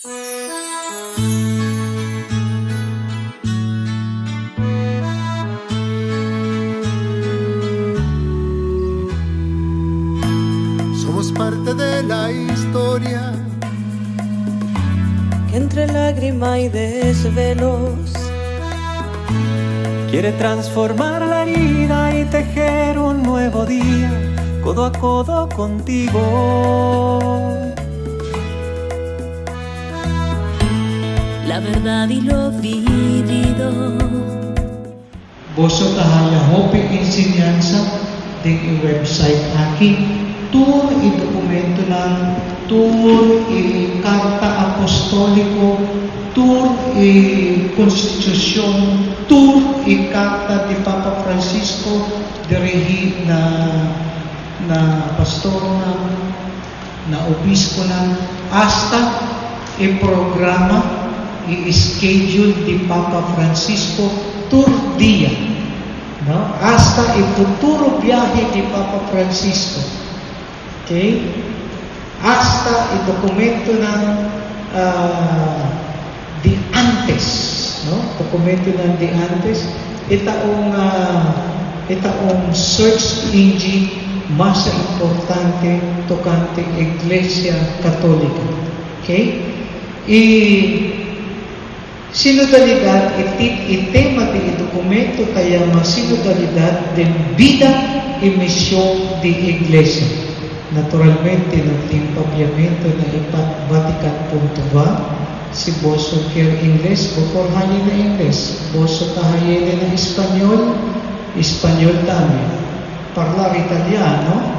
Somos parte de la historia que entre lágrima y desvelos quiere transformar la herida y tejer un nuevo día, codo a codo contigo. la verdad y lo vivido. Boso kahaya hopi ensenyansa ding i-website aking tur i-dokumento ng tur i-karta apostoliko, tur i-konstitusyon, tur i-karta di Papa Francisco dirihi na pastor na obispo na hasta i-programa i-schedule di Papa Francisco tur dia, no? Hasta el futuro viaje de Papa Francisco, okay? Hasta el documento ng de antes, no? Dokumento ng de antes, itaong search engine mas importante tocante Iglesia Católica, okay? Sinodalidad, itema de documento kaya sinodalidad de vida y misión de Iglesia. Naturalmente, ng timpabyamento na Vatican.va, si Boso kier Ingles, bukor hayi na Ingles, Boso kahayele na Espanyol tami. Parlar Italiano,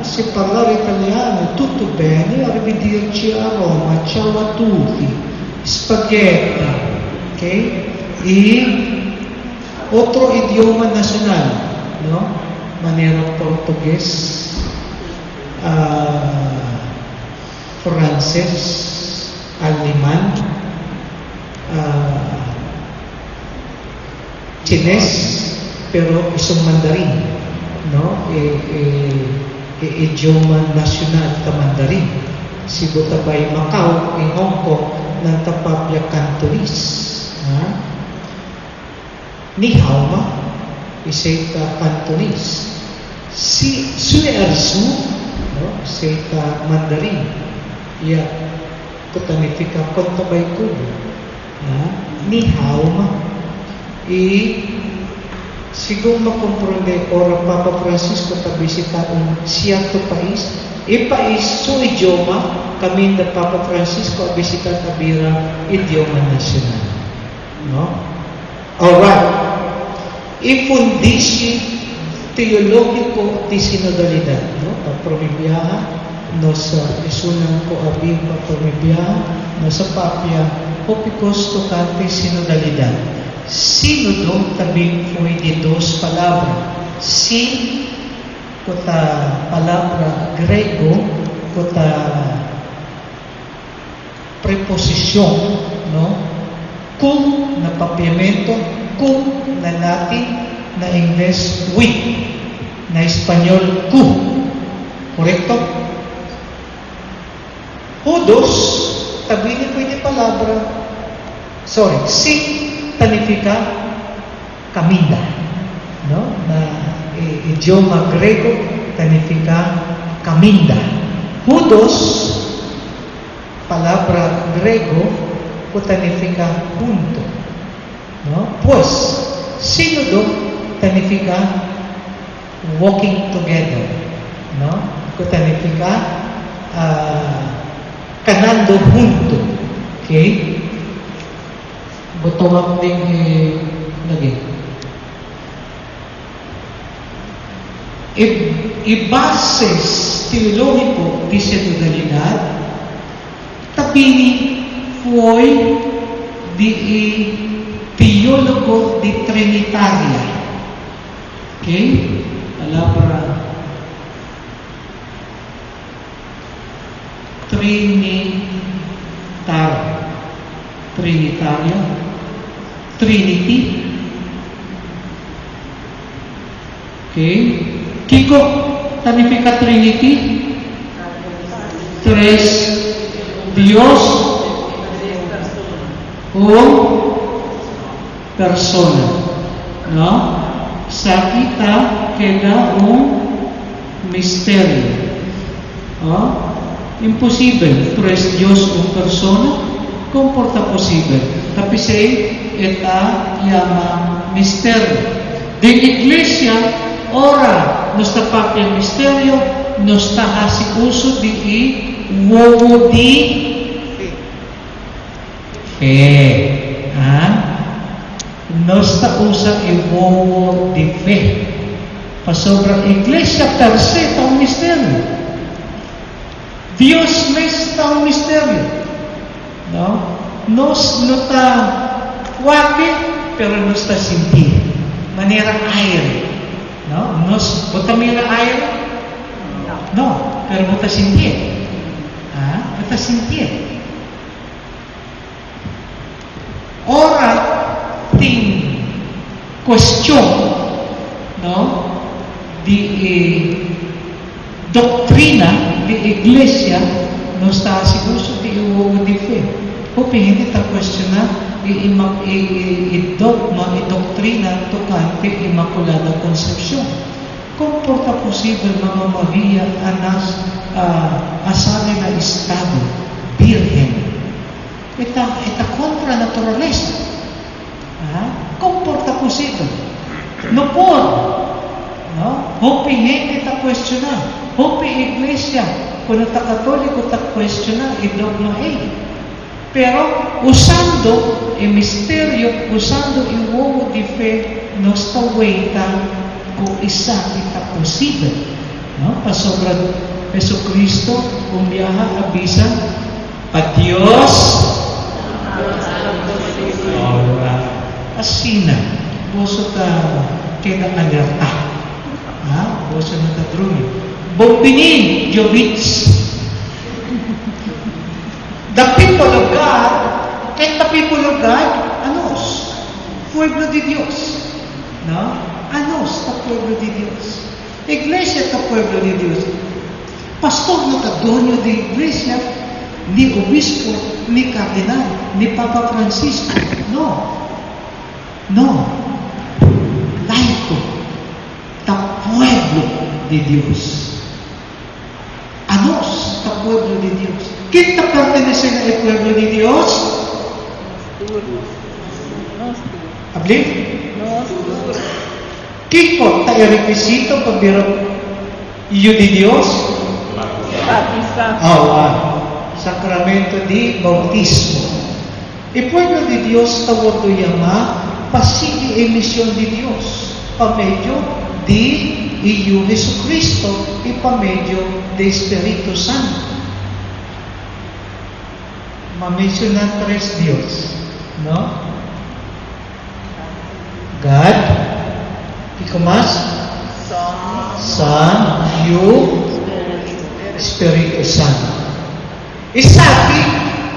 si parlar Italiano, tutto bene, arrivederci a Roma, ciao a tutti. Spaghetti, okay? Otro idioma nacional, no? Manera Portugués, Francés, Alemán, Chines, pero isang Mandarin, no? Idioma nacional ta Mandarin. Si Butabay, Macau, Hong Kong, ng tapapya Cantonese. Ni hao ma, isay ta Cantonese. Si Sui Arzu, no? Isay ta Mandarin. Ya, kutanifika kontabay ko. Ni hao ma. Siguro makomprende ora Papa Francisco ta bisita cierto país, país su idioma, kami na Papa Francisco bisita tabira idioma nacional. No? Alright. Ifundisi teologiko di sinodalidad. No? Papromibiyaha, no sa isunang ko abing papromibiyaha, no sa papya, opikos tocante sinodalidad. Sinodo tabing fue de dos palabras. Sin kota palabra grego, kota preposición, no? Kung na papiamento, kung na Latin, na Ingles, with, na Espanyol, ku. Correcto? Hudos, tabi ni pwede palabra, sin tanifica caminda, no? Na idioma grego tanifica caminda. Hudos, palabra grego, tanifica junto, no? Pues, sínodo tanifica walking together, no? Tanifica caminando junto, okay? Botong ding lagi. Bases teológico di sinodalidad tabini foi di teólogo di Trinitaria. Okay? Palabra Trinitaria. Trinity. Okay? Kiko, significa Trinity? Tres Dios un persona. No? Sa kita queda un misterio. Oh? Imposible. Tres Dios un persona, comporta posible. Tapi say, eta llama misterio. De iglesia, ora no sta parte il misterio, no sta uso di uovo di fe. No sta usa il uovo di fe. Pa sobra iglesia per se sta un misterio. Dios mes sta un misterio. No? Nos no sta guardi, pero no sta sentir. Manera aire. No? Nos botamila aire? No, pero bota sentir. Bota sentir. Ora ting question, no? Di doctrina di iglesia non sta sicuro di uomo di fe. Hopi hindi ta questiona dogma e doctrina tocante Immaculada Concepción. Comporta posible Mamma Maria asale na estado virgen. Ita contra naturaleza. Comporta posible. No por. No? Hopi hindi ta questiona. Hopi iglesia, kung ta katoliko ta questiona e dogma Pero usando el misterio, usando el uovo di fe, nostra vita kung isa kita posible. No? Pasobra Jesucristo, umbiyaha abisa, a Dios, asina, boso ta keda alerta. Boso na ta drumi. Bombinin, Jovits. The people of God, and the people of God, anos? Pueblo de Dios. No? Anos, the pueblo de Dios. Iglesia, the pueblo de Dios. Pastor na kadonyo de iglesia, ni obispo, ni kardinal, ni Papa Francisco. No. No. Laito. The pueblo de Dios. Anos, the pueblo de Dios. ¿Quién te pertenece al pueblo de Dios? ¿Hablé? ¿Quién porta el requisito para ver hijo de Dios? Sacramento de bautismo. El pueblo de Dios está vuelto llama pasigi emisión de Dios, para medio de hijo Jesucristo y para medio de Espíritu Santo. Ma-mencionan tres Dios, no? God, ikaw mas? Son, you, Espiritu Santo. Isabi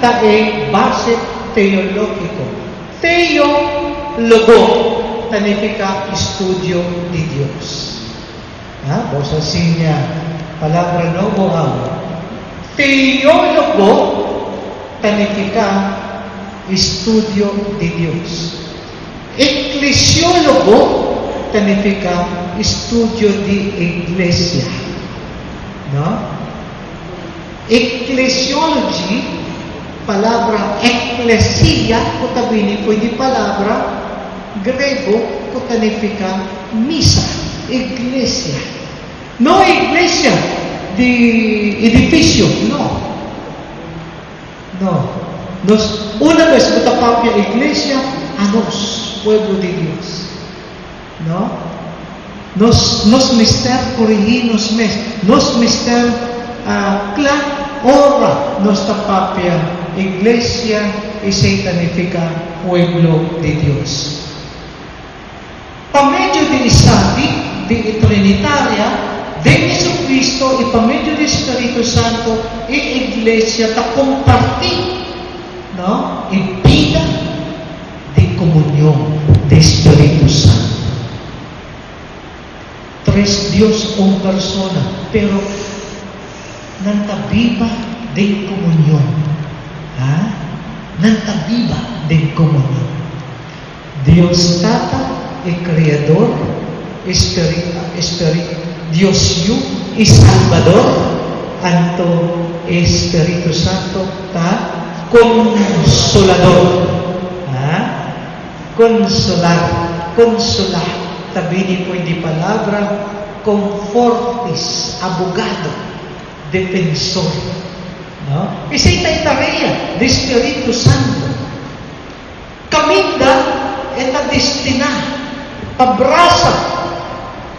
tae base teologiko. Teologo, significa estudio de Dios. Vos enseña palabra no bohao. Teologo, significa estudio de Dios. Eclesiólogo significa estudio de iglesia. ¿No? Ecclesiology, palabra ecclesia, kutabini pwede palabra grego, significa misa, iglesia. No iglesia de edificio, no. Una vez nuestra propia iglesia, a nos, pueblo de Dios. ¿No? Nos mister corregirnos mes. Nos mister ora nuestra propia iglesia y significa pueblo de Dios. Por medio de Isabi, de Trinitaria, de Jesucristo y por medio del Espíritu Santo, y iglesia está compartir, ¿no? En vida de comunión de Espíritu Santo. Tres Dios, una persona, pero nanta viva de comunión. Nanta viva din komunyon. Dios Tata e Creador, Dios Yu e Salvador, anto Espiritu Santo ta Consolador. Consolar. Tabini po di palabra, Confortis, abogado, defensor. No? Isa itaitareya, de Espiritu Santo. Kaminda, eta destina, pabrasa,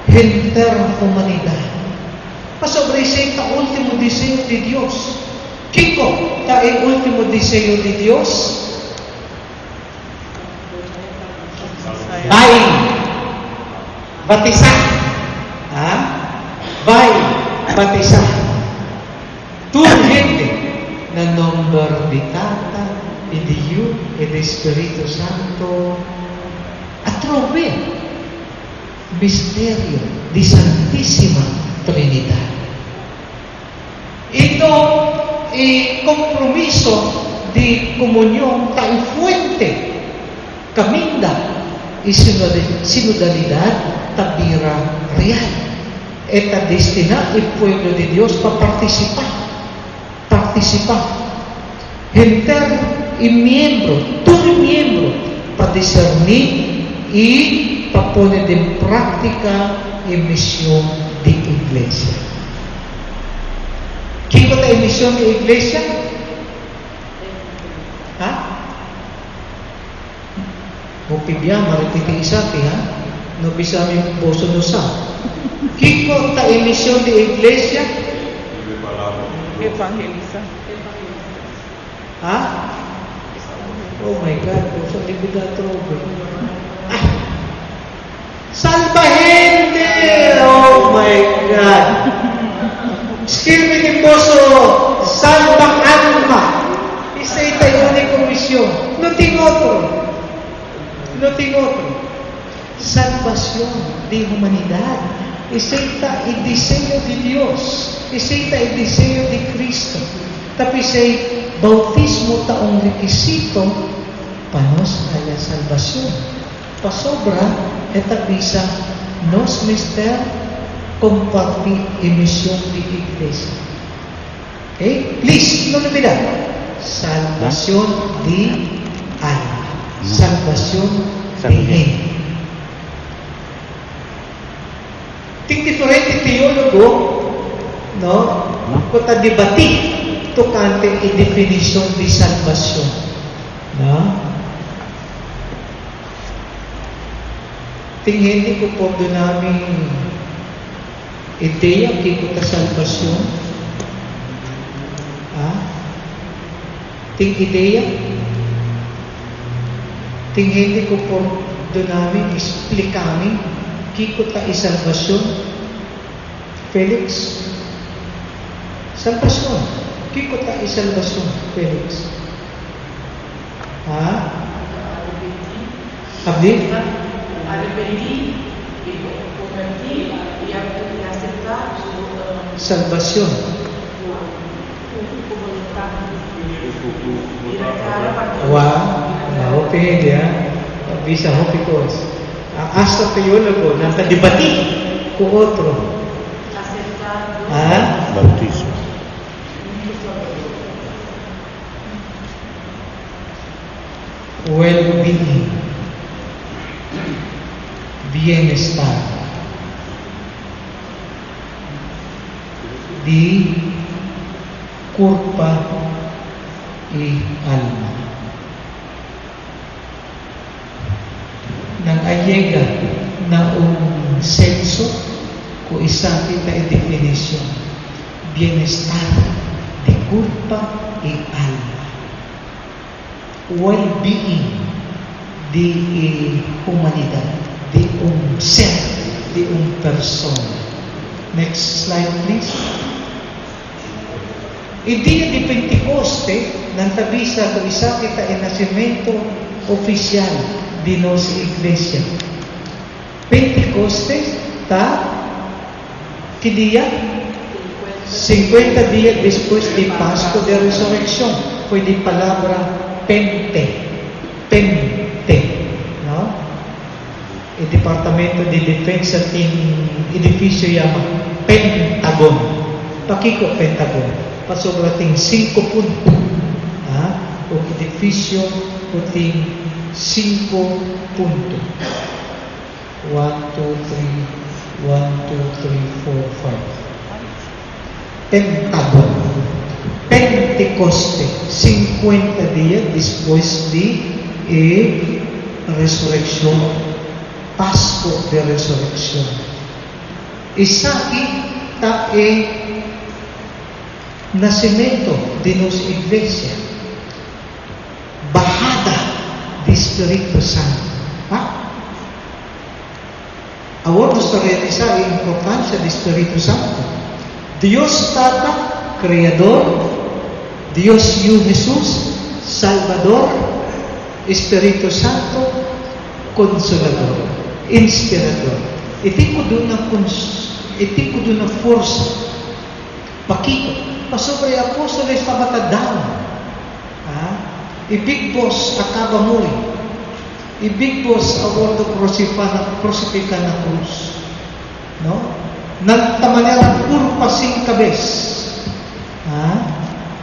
henter humanidad. Pasobre siya ta ultimo diseño de Dios. Kiko, ta el ultimo diseño de Dios? Bayi, batizar. Bayi, batizar. Tu gente na nombre di Tata, e di Yu, e di Espiritu Santo, atrove misterio di Santissima Trinidad. Ito compromiso di comunión tal fuente caminda y sinodalidad tabira real. Eta destina el pueblo de Dios para participar. Enter y miembro, todo miembro, para discernir y para poner en práctica la misión de iglesia. ¿Qué es la misión de iglesia? Mupibiyama, repiti isa no bisa mi boso no sa. ¿Qué es la misión de iglesia? Evangelizar. Oh my God, boso di biga trobe. Salva gente! Oh my God! Escribe ni boso, salva alma. Isa itayo ni komisyon. No tengo otro. Salvación de humanidad. Ese está el diseño de Dios. Ese está el diseño de Cristo. Tapi say bautismo taong requisito panos haya salvación. Pasobra eta bisa nos mister compartir emisión de iglesia. Okay? Please, no olvidar. Salvación de alma. Salvación de gente. Ting diferente teólogo, no? Kota debati tocante a definición de salvación, no? Tingin ko po doon namin ideya kaya salvación. Ting ideya. Tingin ko po doon namin explicamin kaya salvación. Felix? Salvación. Kaya salvación, Felix? Abdi? Arrepentir y convertir y aceptar su Salvación. voluntad. Okay, dia. Bisa hopikos. Hasta teólogo, nasa debati ko otro. Aceptar Bautismo. Well-being, bienestar, di cuerpo y alma. Nang ayega na senso ko isa kita ang definisyon. Bienestar de cuerpo y alma. Well-being de humanidad, de ser, de persona. Next slide, please. El día de Pentecoste, nantabisa ko isa kita ang nacimiento oficial de nuestra iglesia. Pentecoste, ¿qué día? 50 días después de Pascua de Resurrección. Fue de palabra Pente. Pente, no? Il Departamento di Difesa ting edifisyo yaman Pentagon. Pakiko Pentagon. Pasobra ting 5 punto. O edifisyo o ting 5 punto. 1, 2, 3, 1, 2, 3, 4, 5. Pentagon. Pentecoste, 50 días después de resurrección, Pasko de resurrección. Isa ita nacimiento de nuestra iglesia, bajada de Espíritu Santo. Ahora nos realizar la importancia del Espíritu Santo. Dios Tata, Creador, Dios Hijo Jesús, Salvador, Espíritu Santo, Consolador, Inspirador. Iti ko doon na força. Pakito. Pasobra yung apóstoles pamatadaw. Ibig boss akaba muri. Ibig boss awardo krusipika na krus. No? Nanta manera puro pasing kabes.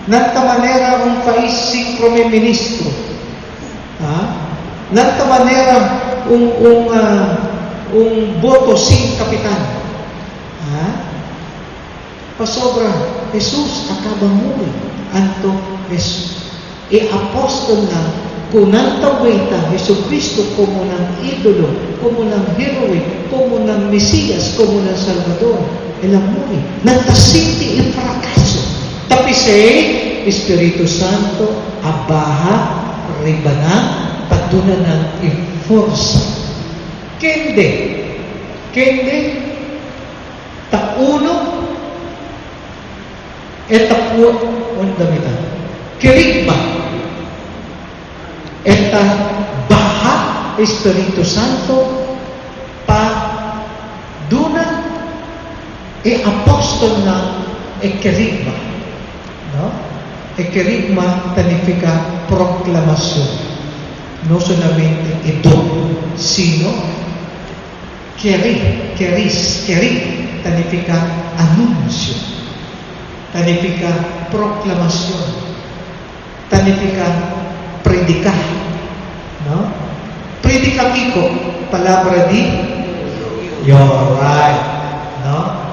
Nanta manera un país sin primer ministro. Nanta manera un boto sin kapitan. Pasobra, Jesus acaba muri. Anto Jesus. Apostol na kung nantawita Jesucristo como ng idolo, como ng heroe, como ng Mesías, como ng Salvador. Elang muri. Nantasinti yung frakaso. Tapi Espiritu Santo, abaha, ribana, patunan ng forsa. Kende, tauno, etapu, undamita, kerigma, eta baha, Espiritu Santo, pa duna, apostol na, kerigma. No? Kerigma significa proclamación. No solamente ito, sino keris, significa anuncio, significa proclamación, significa predicar. No? Predicar kiko, palabra di, you're right. No?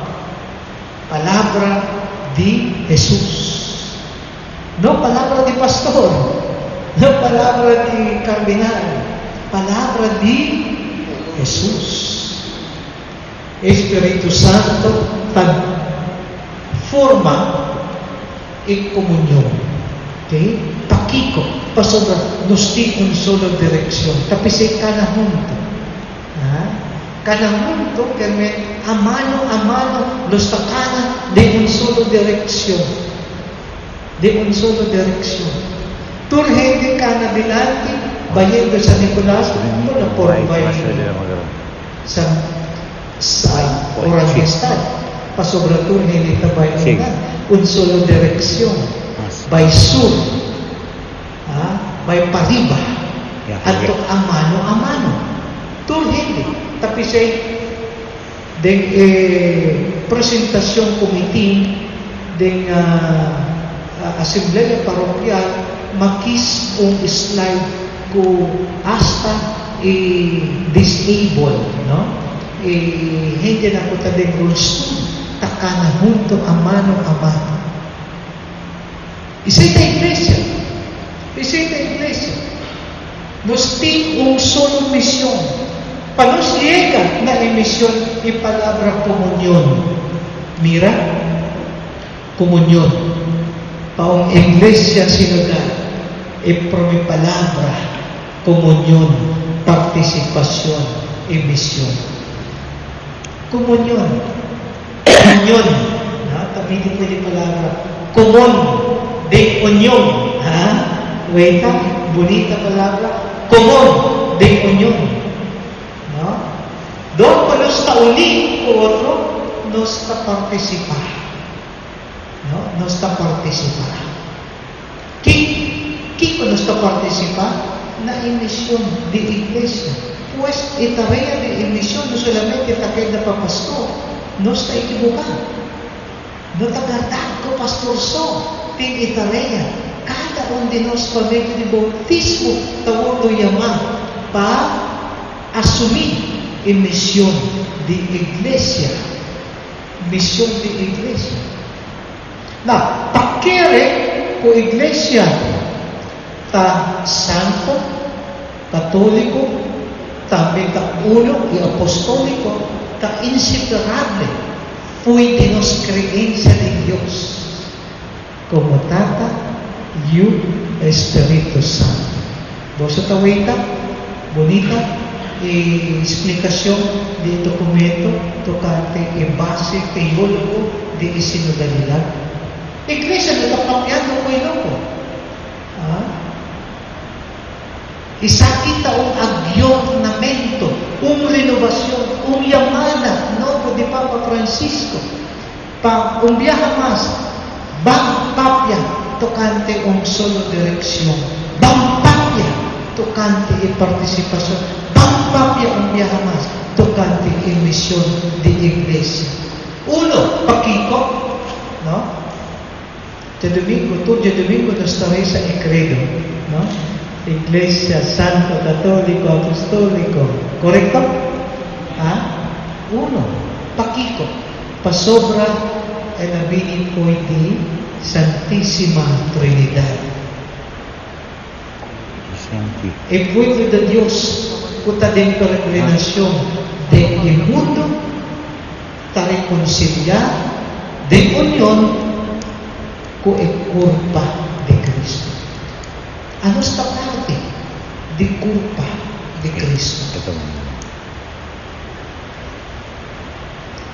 Palabra di Jesús. No palabra di pastor, no palabra di cardinal, palabra di Jesús. Espíritu Santo forma en comunión. Okay? Pakiko, pasobra, nos di un solo dirección. Tapi say kanahunto. Kanahunto, kami a mano, nos takana de un solo dirección. De un solo dirección. Turhende ka na adelante, bayendo sa Nicolas, muna por bayan sa Orange Estad. Pasobra turhende ka bayan na. Un solo dirección. By sur. By pariba. At a mano. Turhende. Tapi say, den presentasyon committee, den Assemblea Paroquial, makis un slide ko hasta disable, no? Hindi na ko tadeng gusto, takana junto a mano. Isa ita iglesia. Nos tin un solo misión. Panos llega na emisión y palabra comunión. Mira, comunión. Paong iglesia sinodal, por mi palabra, comunión, participación y misión. Comunión. También ito yung palabra. Comun, de unión. Weta, bonita palabra. Comun, de unión. Doon pa nos tauli o otro, nos participar. No está participar. ¿Quién no está participar? na emisión de iglesia. Pues tarea de emisión no solamente está queda pa pastor, no está equivocado. No está verdad ko pastor so, ting tarea. Cada un de nos pa medio de bautismo tawag llamar pa asumir emisión de iglesia. Misión de iglesia. Na, pakere ko iglesia ta santo, katoliko, también ta uno y apostólico, ta inseparable, fue de nos creencia de Dios, como Tata y Espíritu Santo. Vos tawita, bonita explicación de documento tocante en base teólogo de sinodalidad. Iglesia no está cambiando muy loco. Isa kita un aggiornamento, un renovación, un llamada, no de Papa Francisco, para un viaje más, bang papia, tocante un solo dirección, bang papia, tocante y participación, bang papia, un viaje más, tocante y misión de iglesia. Uno, Paquico, ¿no? De domingo, todo de domingo nos traes el credo, ¿no? Iglesia, Santo, Católico, Apostólico, ¿correcto? Uno, Paquico, pasobra el abinico de Santísima Trinidad. El pueblo de Dios, puta de peregrinación del mundo, está reconciliar de unión con el cuerpo de Cristo. A nuestra parte de culpa de Cristo.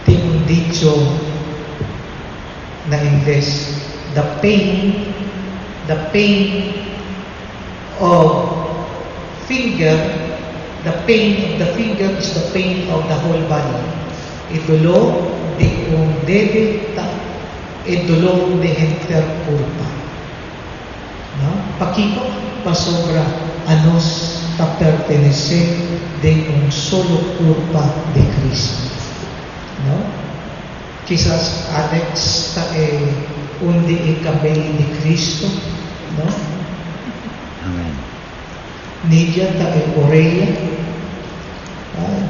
Tengo un dicho na inglés, the pain of finger, the pain of the finger is the pain of the whole body. El dolor de un dedo, el dolor de entera culpa. ¿No? Paquico, pasobra a nos a pertenecer de un solo culpa de Cristo. ¿No? Quizás Alex está un de cabello de Cristo, ¿no? Amén. Nidia está en orella,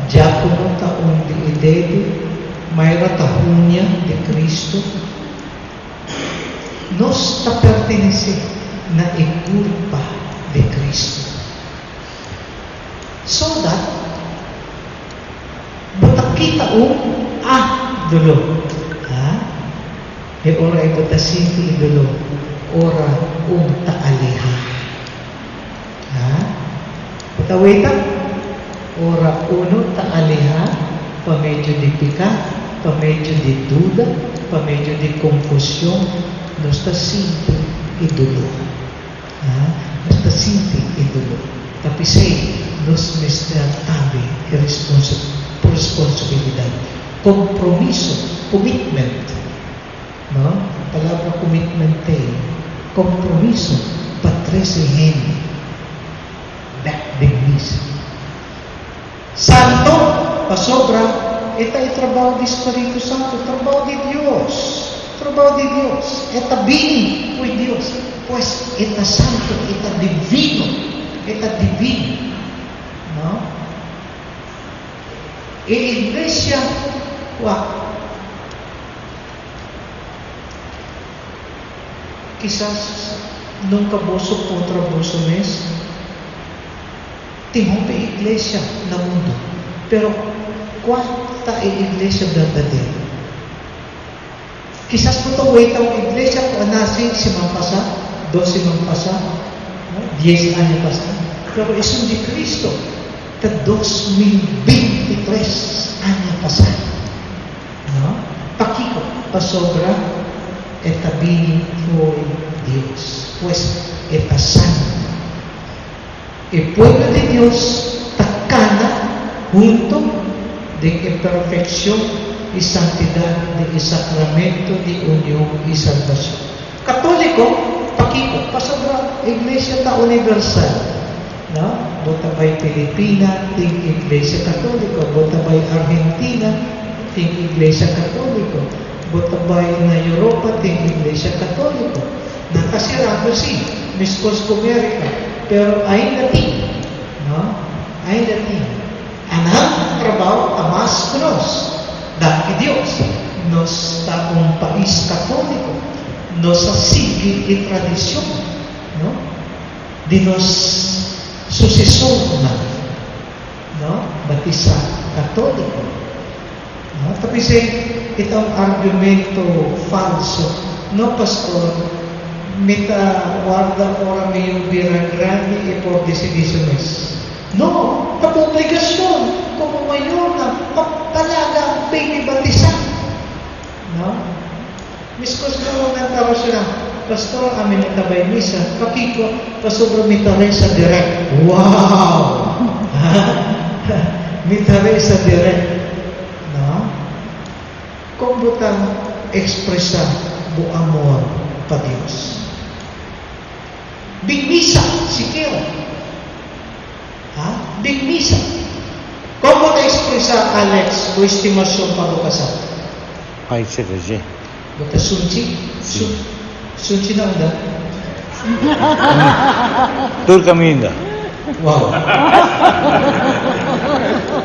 Giacomo está un de dedo, Mayra está uña de Cristo. Nos está perteneciendo na culpa de Cristo. So that, butak kita dolor. E ora ay butasinti dolor. Ora taaliha. Putawita, ora uno taaliha, pa medyo di pika, pa medyo di duda, pa medyo di confusión, nos está sinti e dolor. Nos está sinti e dolor. Tapi say, nos mester tabi e responsabilidad. Compromiso, commitment. No? Palabra commitment compromiso, patrese back de misa. Santo, pasobra, ito ay trabaho di Espiritu Santo, trabaho di Dios. Trabaho de Dios, está bien por Dios, pues está santo, está divino, ¿no? Y iglesia, quizás nunca vos contra vos mes, tengo una iglesia en el mundo, pero ¿cuánta iglesia verdadera? Quizás po ito wait ang iglesia kung nasi semana pasada, 2 semanas pasada, 10 años pasada. Pero es un de Cristo, de 2023 años pasada. ¿No? Paquico, pasobra, esta bini por Dios, pues esta santo. El pueblo de Dios tacana junto de perfección y santidad del sacramento de unión y salvación. Católico, Paquico, pasobra, iglesia ta universal. no? Botabay Pilipina, ting Iglesia Katoliko. Botabay Argentina, ting Iglesia Katoliko. Botabay na Europa, ting Iglesia Katoliko. Nakasirado si Miskos Amerika. Pero ay natin, no? Ay natin. Anang trabaho tamas kunos. Dahil Diyos, nos taong pais Katoliko, nos sa sigil e tradisyon, no? Di nos susesyon na, no? Batisa Katoliko. No? Tapi itong argumento falso, no, Pastor, mita guarda ora meio viragrani e por decisiones. No, na obligasyon como mayor na talagang pinibatisa. No? Miskos ko ng tao siya, Pastor, amin natabay misa, pakiko, pasubro mitare sa direct. Wow! Mitare sa direct. No? Kung butang ekspresa bu amor pa Diyos. Big misa, sikiro. Big misa. Kung butang ekspresa, Alex, bu estimasyon pa bukasan. Ay, siya siya. Buta sunci? Sunci na udah? Tur kami inda. Wow.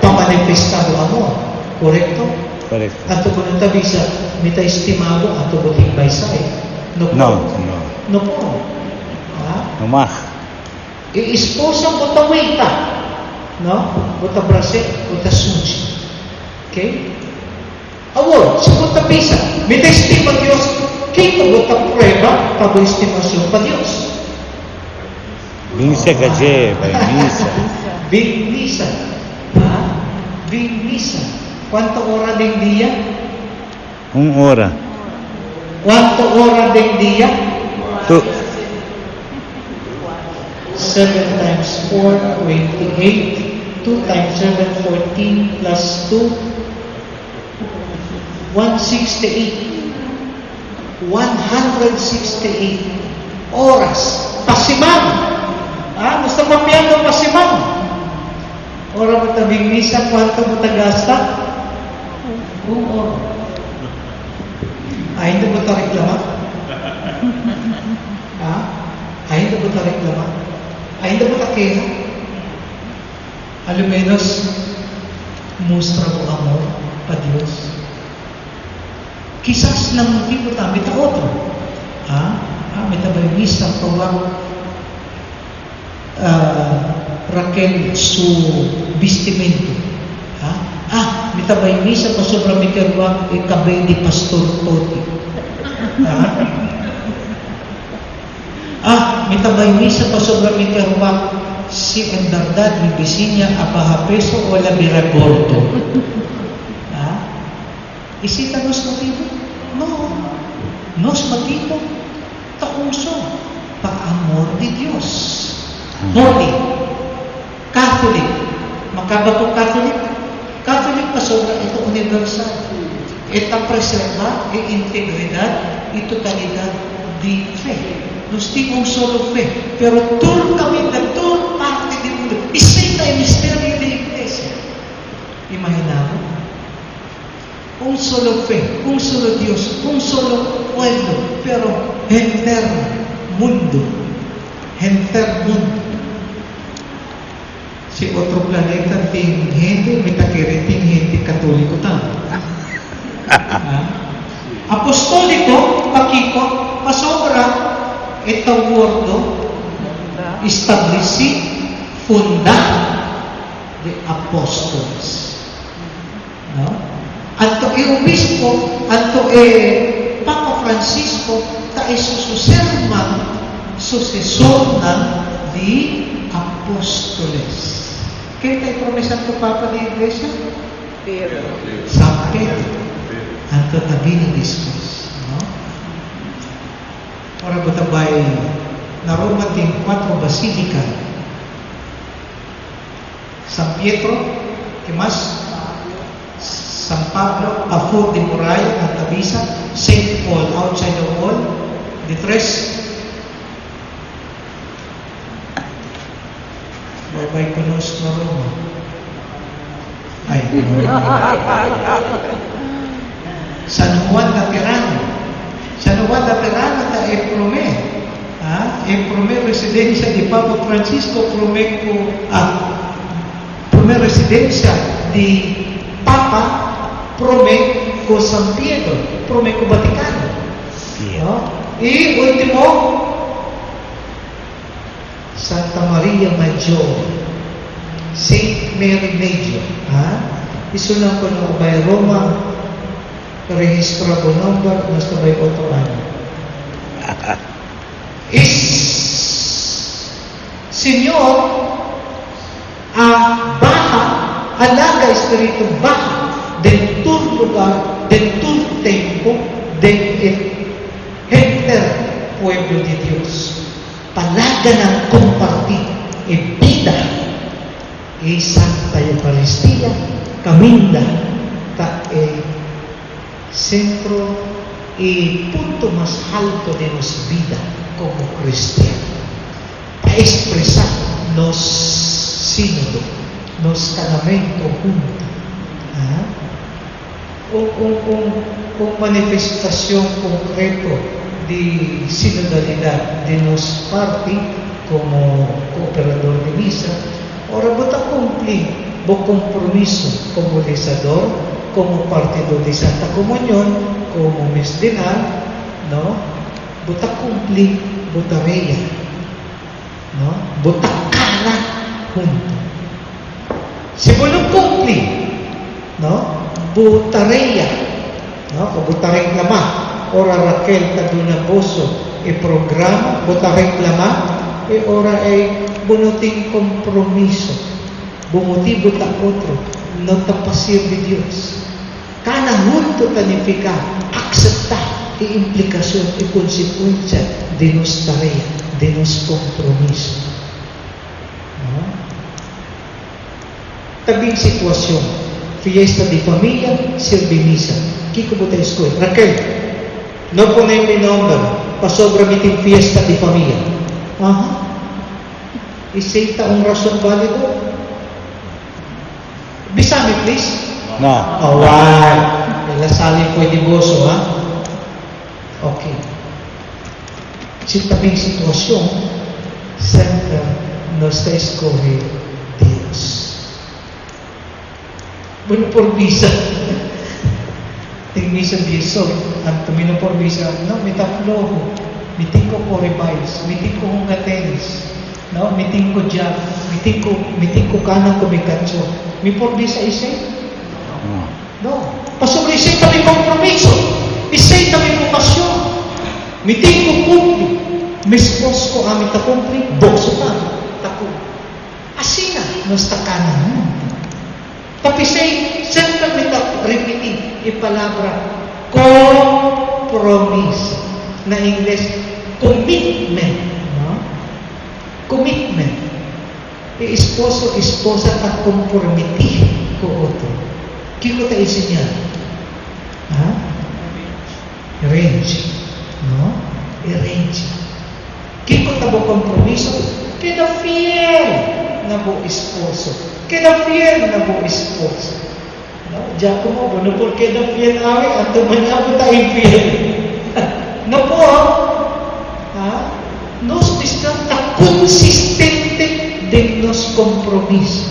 Pamanifestado amor. Correcto? Correcto. Ato ko nang tabisa, mita estimado, ato ko himbay sa'y. No po. No. No po. No más. I-esposa buta wita. No? Buta brase, buta sunci. Okay? Award, sa buta bisa, mita estima Diyos, kaya buta prueba, pag-estimasyon pa Diyos. Misa kaje, by misa. Big misa. Big misa. ¿Cuánto hora del día? Hora. ¿Cuánto hora del día? Tu. 7 times 4, 28. 2 times 7, 14 plus 2, 168. 168 oras. Pasimang. Gusto papiando pasimang. Ora mo tabing misa, kwanto mo tagasta? Oo. Ay, hindi mo ito reklama? Ay, hindi mo ito reklama? Ay, hindi mo ito kena? Al menos, mustra mo amor pa Diyos. Quizás lang motivo tayo, ito otro. May tabay misa, pawag Raquel su vestimento. May tabay misa pa sobra miterwag ikabay di Pastor Toti. May tabay misa pa sobra miterwag si Endardad ni Bisinya apaha peso o la biragordo. Isita nos motivo? No. Nos motivo? Tauso. Pa-amor di Diyos. Holy. Catholic. Magkaba po Catholic? Catholic pa sobra ito universal. Ita preserva e integridad y totalidad di fe. Nos un solo fe. Pero todo kami na todo parte di mundo. Isay na misteryo de iglesia. Imaginado? Un solo fe, un solo Dios, un solo pueblo, pero enter mundo. Enter mundo. Si otro planeta ting gente, may takiri ting gente katoliko tayo. Apostoliko, pakiko, pasobra, itong wordo, establisi, funda, the apostles. No? Anto obispo, anto Papa Francisco, ta suserman, sucesor ng di apóstoles. ¿Qué te promesa tu Papa de Iglesia? San Pedro. Anto tabi ni Discos. No? Ora butabay na Roma ting 4 Basilica. San Pietro, ¿qué más? San Pablo, Afur de Muralla, Natabisa, St. Paul, outside the wall, the tres. May kunos na Roma. Ay, San Juan Laterano. San Juan Laterano ta Eprome. Eprome residencia di Papa Francisco Prome residencia di Papa Prome ko San Pietro, Prome ko Vaticano. No? E ultimo, Santa Maria Maggiore, Saint Mary Major. Isulang ko na by Roma, registrado number, nasa by 8 ano. Señor, baja, alaga espiritu baja, del tu lugar, del tu tiempo, del enter pueblo de Dios. Palaga ng compartir vida y Santa Eucaristía caminda ta centro y punto más alto de nuestra vida como cristiano. Para expresar nos sínodo, nos canamento junto. Un manifestación concreto de sinodalidad de nos parte como cooperador de misa. Ahora vota cumplir vos compromiso como legislador, como partido de Santa Comunión, como mesdenal, ¿no? Vota cumplir, vota reya, ¿no? Vota cara junto. Si vos no cumplir, ¿no? Vota reya, ¿no? O vota reclamar. Ora Raquel kaduna boso e programa, vota reclamar, e ora ay bunuting compromiso. Bumuti buta otro, no tapasir de Dios. Kana junto tanifica, aceptar e implicación e consecuencia de nuestra tarea, de nuestro compromiso. ¿No? Tabing sitwasyon, fiesta de familia, servimisa. Kiko buta eskwela. Raquel, no ponen mi nombre, pasobra miting fiesta de familia. Isita un razón válido? Bisami, please. No. Alright. Lasali fue diboso, Okay. Si tabing sitwasyon, sempre nos está escoger Dios. Bueno, por visa. Ting misa biso, ang tumino por visa, no, mitaploho, miting ko coribais, miting ko hungatenis, no, miting ko jab, miting ko kanang kumikatso. Mi por visa isay? No. Pasok isay kami kompromiso, isay kami pumasyon, miting ko kumpli, mispos ko amit na kumpli, bokso ka, tako. Asina, nos takanan. Tapi sempre kita repetir palabra compromise. Na English, commitment. No? Commitment. Esposo, esposa ta comprometer ko otro. Kiko ta enseñar? Arrange. No? Arrange. Kiko ta bo compromiso? Queda fiel na bo esposo. Queda fiel na bo esposa. No? Giacomo, bueno, por queda fiel awe, anto manyabo ta infiel. No po, nos está consistente de los compromisos.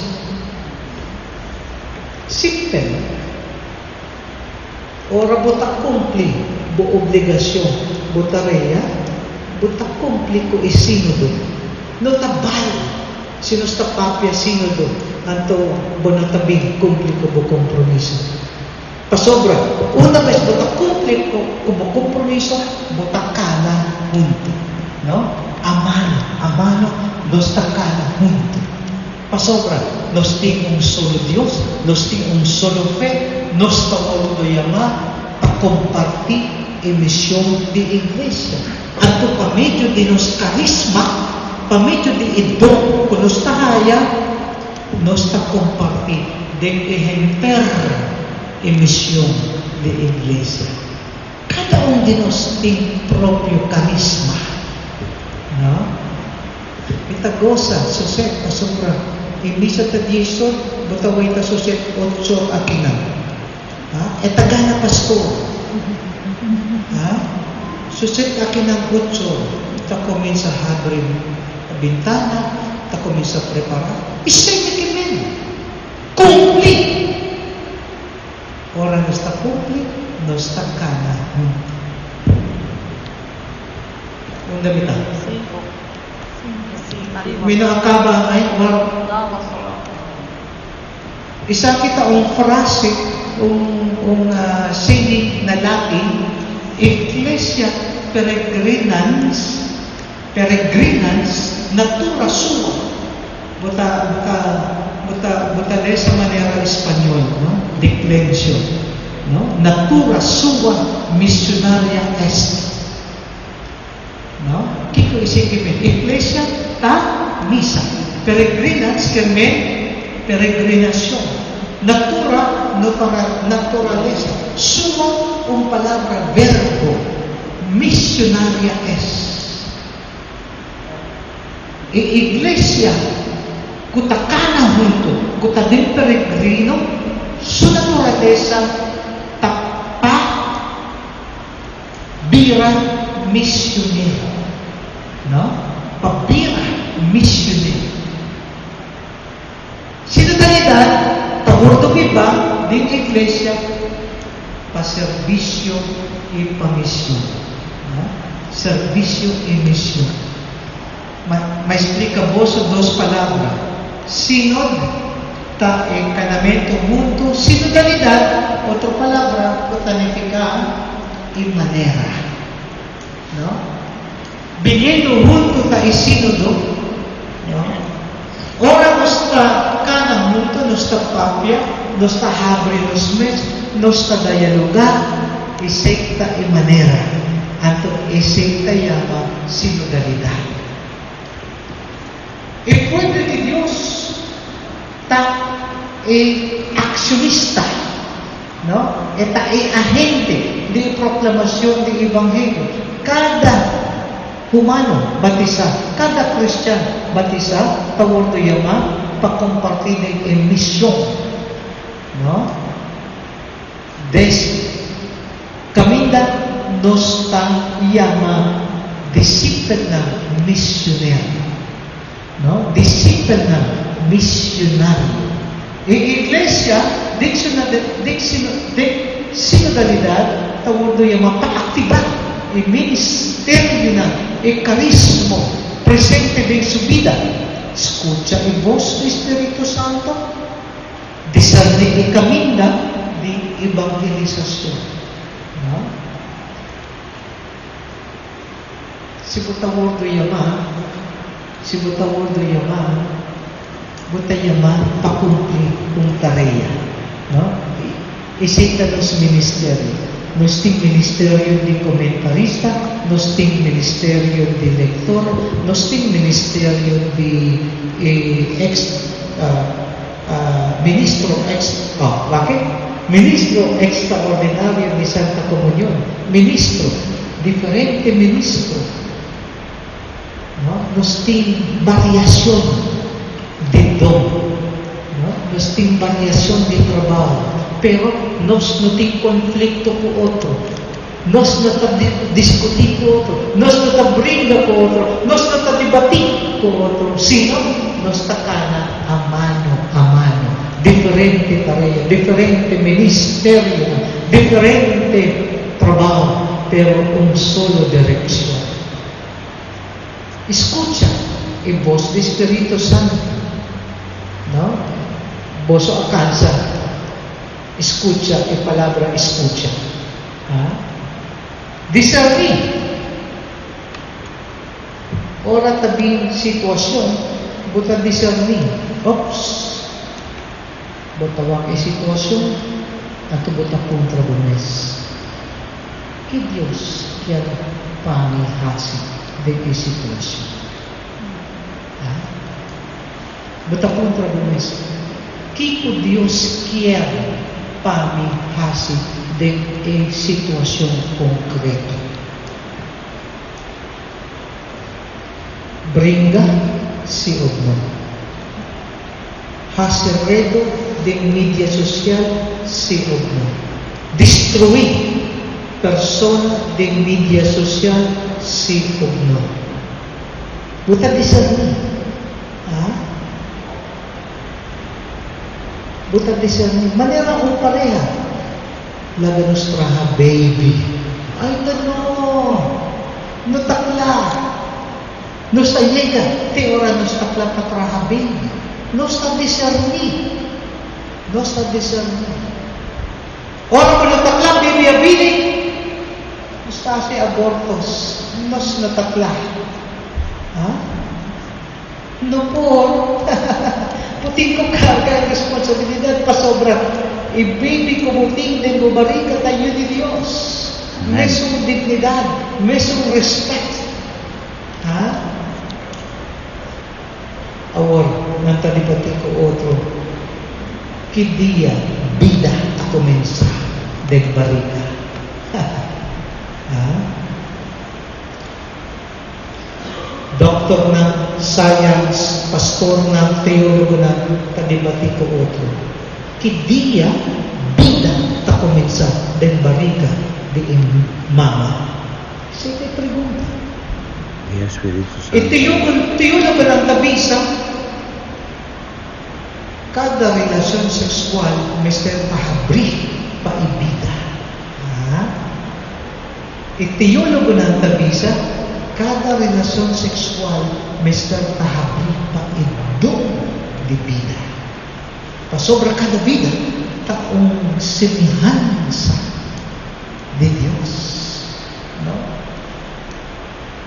Simple. Ora bota cumplir bo obligasyon, bota reya, bota cumplir ko isinodo. No tabal, sinos tapapya sinodo, anto bonatabing cumplir ko bo kompromiso. Pasobra, una vez bota cumplir ko bo kompromiso, bota kana junto. No? Amano, nos tacana junto. Pasobra, nos tiene un solo Dios, nos tiene un solo fe, nos toca llamar a compartir en misión de iglesia. Anto pamedyo de nos carisma, pamedyo de idon, kung nos tahaya, nos ta compartir de ejemplar en misión de iglesia. Cada uno de nos tiene propio carisma. No? Ita goza, suset, pasobra. Imbisa ta 10, butaway ta suset 8 akinang. Taga na pastor. Suset akinang 8, ta komen sa hadrin bintana, ta komen sa prepara. Isay na kimen. Complete. Ora nasta complete, nasta kana. Unda bita. Minakaba ay isa kita ang frase sining na Latin, Ecclesia peregrinans natura sua. Buta de sa manera Espanyol, no? Declension, no? Natura sua missionaria est. No? Kiko isikipin, Iglesia ta misa. Peregrinans kemen peregrinasyon. Natura, naturaleza. Suma un palabra verbo. Missionaria es. Iglesia, kutakana junto, kutadin peregrino, su naturaleza tapa bira misionero. No? Pabira misionero. Sinodalidad, taburdo iba, din iglesia, pa-servisyo y pa-misyon. No? Servisyo y misyon. Ma-explica vos dos palabras. Sinod, ta encanamento mutuo. Sinodalidad, otra palabra, planificar y manera. No? Viniendo junto ta isinodo, no? Ora nuestra kana mutuo, nuestra papia, nuestra abre los mes, nuestra dialogar, y secta y manera. Anto y secta llama sinodalidad. El pueblo de Dios está accionista, ¿no? Está agente de proclamación del Evangelio. Cada humano batizado, cada cristiano batizado, tawag to llama, para compartir en misión, ¿no? Caminda nos llama disciplina misionera. No? Disciplina misionario. En iglesia, de sinodalidad, tawag doon yung mapa-activar el ministerio na el carisma presente en su vida. Escucha el voz del Espíritu Santo, discernir y camina de evangelización. No? Si tawag doon yung si butawag do yaman, pakumpli kung tarea. No? Isita nos ministerio. Nos ting ministerio de comentarista, nos ting ministerio de lector, nos ting ministerio de ministro extraordinario de Santa Comunión. Ministro, diferente ministro. ¿No? Nos tiene variación de don, ¿no? Nos tiene variación de trabajo, pero nos no tiene conflicto con otro, nos no está discutir con otro, nos no está brinda con otro, nos no está debatir con otro, sino nos está a mano, diferente tarea, diferente ministerio, diferente trabajo, pero un solo dirección. Escucha en voz del Espíritu Santo, ¿no? Vos alcanza, escucha en palabra escucha. Discernir. Ora también situación, buta discernir. Oops. Butawag en situación, ato buta kontra bumes. Que Dios quiera pangihasi de situación. Bata kontra bumes. Que Dios quiera pangihasi de situación concreta. Brinda si ogno. hacerredo del media social si no. Destruir persona del media social si no. Buta discernir. Buta discernir. Manera ang pareha. Laga nostraha baby. Ay, no takla. No sa llega. Te ora no takla patraha baby. No sa discernir. No sa discernir. Ora mo no takla baby abini. No sa si abortos. No sa takla. No por. Puting ko karga ang responsibilidad pa sobra. Ibibig ko buting din bubarika tayo ni Diyos. Mesong dignidad, mesong respect. Awar, nantalipati ko otro. Kidia, bida, ako mensa, del barika. Doktor ng science, pastor ng teologo ng talipati ko otro. Kidia, bida, ako mensa, del barika, di mama. Sige, pregunta. Y Espíritu Santo. Itiyo na ba ng tabisa? Kada relasyon sexual may pahabri, paibida. Itiyo na ba ng tabisa? Kada relasyon sexual may pahabri, paidong di bida. Pasobra kada bida, taong sinihansa de Dios. No?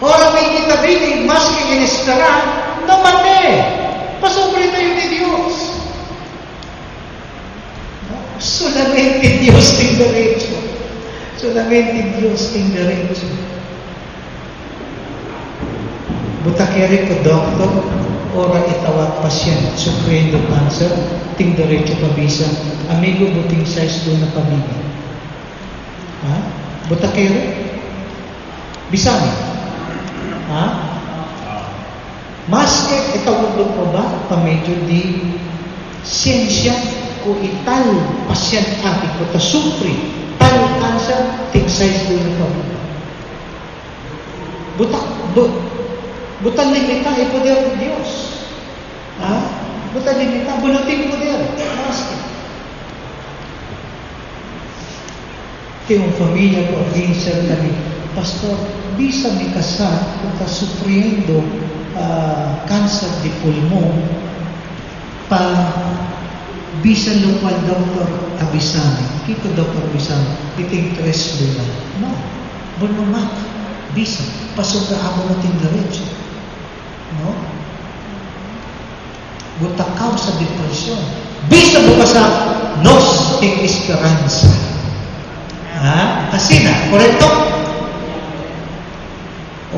Ora may kitabini, mas que inespera, no mate. Pasobre tayo ni Dios. No? Solamente Dios ting derecho. Solamente Dios ting derecho. Butakere ko doktor, ora itawat pasyen, sufriendo cancer, ting derecho pabisa. Amigo buting size doon na pamilya. Butakere? Bisani? Mas itawag ko ba pamedyo di siyensya ko ital pasyan ating ko tasupri tal cancer ting size doon na pamilya. Butan limita poder de Dios. Butan limita bunutin poder. Mas yung familia ko, Vincent, Pastor, bisa mi kasal kung sufriendo cancer de pulmón bisa lo cual doktor avisame. Kito doktor avisame, iting 3 bulan. No, bunumak, bisa, pasobra ako natin derecho. No? Butakaw sa depresyon. Bisa mo sa nos en esperanza. Así na, correcto?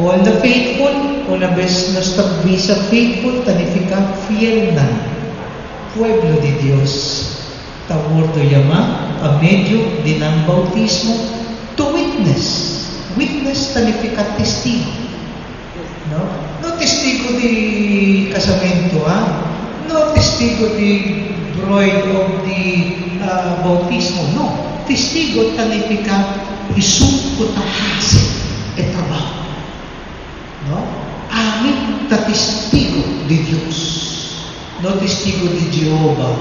All the faithful, una vez nuestra visa faithful, tanifica fiel na pueblo de Dios. Tawordo llama a medio de ng bautismo to witness. Witness tanifica testigo. No? No testigo de casamento, no testigo de bride of the bautismo, no. Testigo tanifica Isu kutahasi e trabaho. No? Amin ta testigo de Dios. No testigo de Jehovah.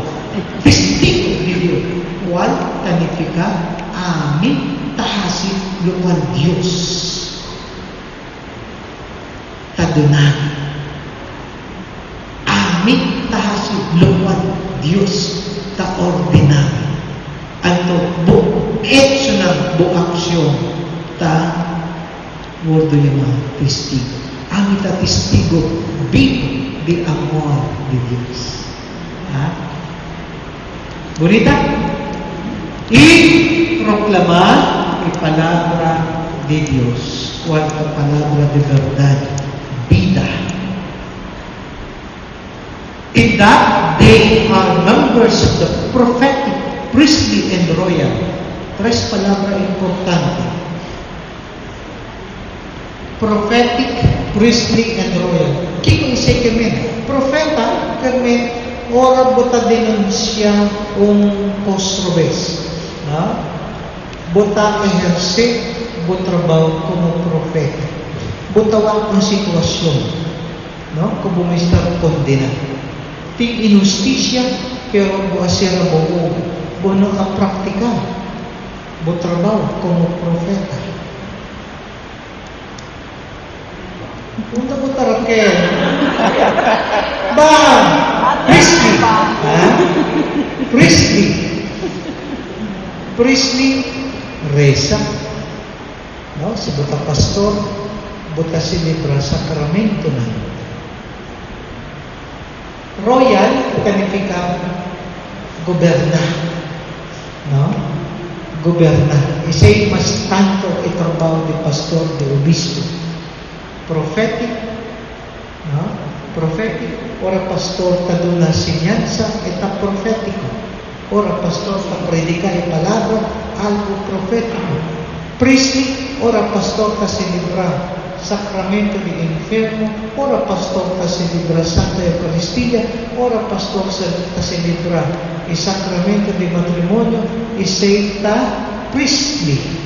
Testigo de Dios. Wal tanifica amin tahasi lupan Dios. Tadunan. Amin tahasi lupan Dios taordinan. Anto hecho ng aksyon ta wordo yung mga testigo. Ang ita testigo vivo de amor de Dios. Bonita? Y proclamar la palabra de Dios. ¿Cuál es la palabra de verdad? Vida. In that they are members of the prophetic, priestly and royal. Tres palabras importantes. Prophetic, priestly and royal. Kung isa kami, propeta, kami ora bota denuncia post robes. Bota ejerce bo trabaho como profeta. Botawan ang sitwasyon, como may estar condena. Ting injusticia, pero bo asira bo no a praktika. Bo trabaho como profeta. Punta ko tarakel. Ba! Priestly reza. Si buta pastor, buta celebra sakramento na. Royal, significa goberna. Goberna. Isa'y mas tanto itrabaho de pastor, de obispo. Prophetic, prophetic, ora pastor taduna sinyansa, eta profetico. Ora pastor ta predica e palabra, algo profetico. Priestly, ora pastor ta celebra sacramento de enfermo, ora pastor ta celebra Santa Eucaristia, ora pastor ta celebra el sacramento de matrimonio, e seita priestly.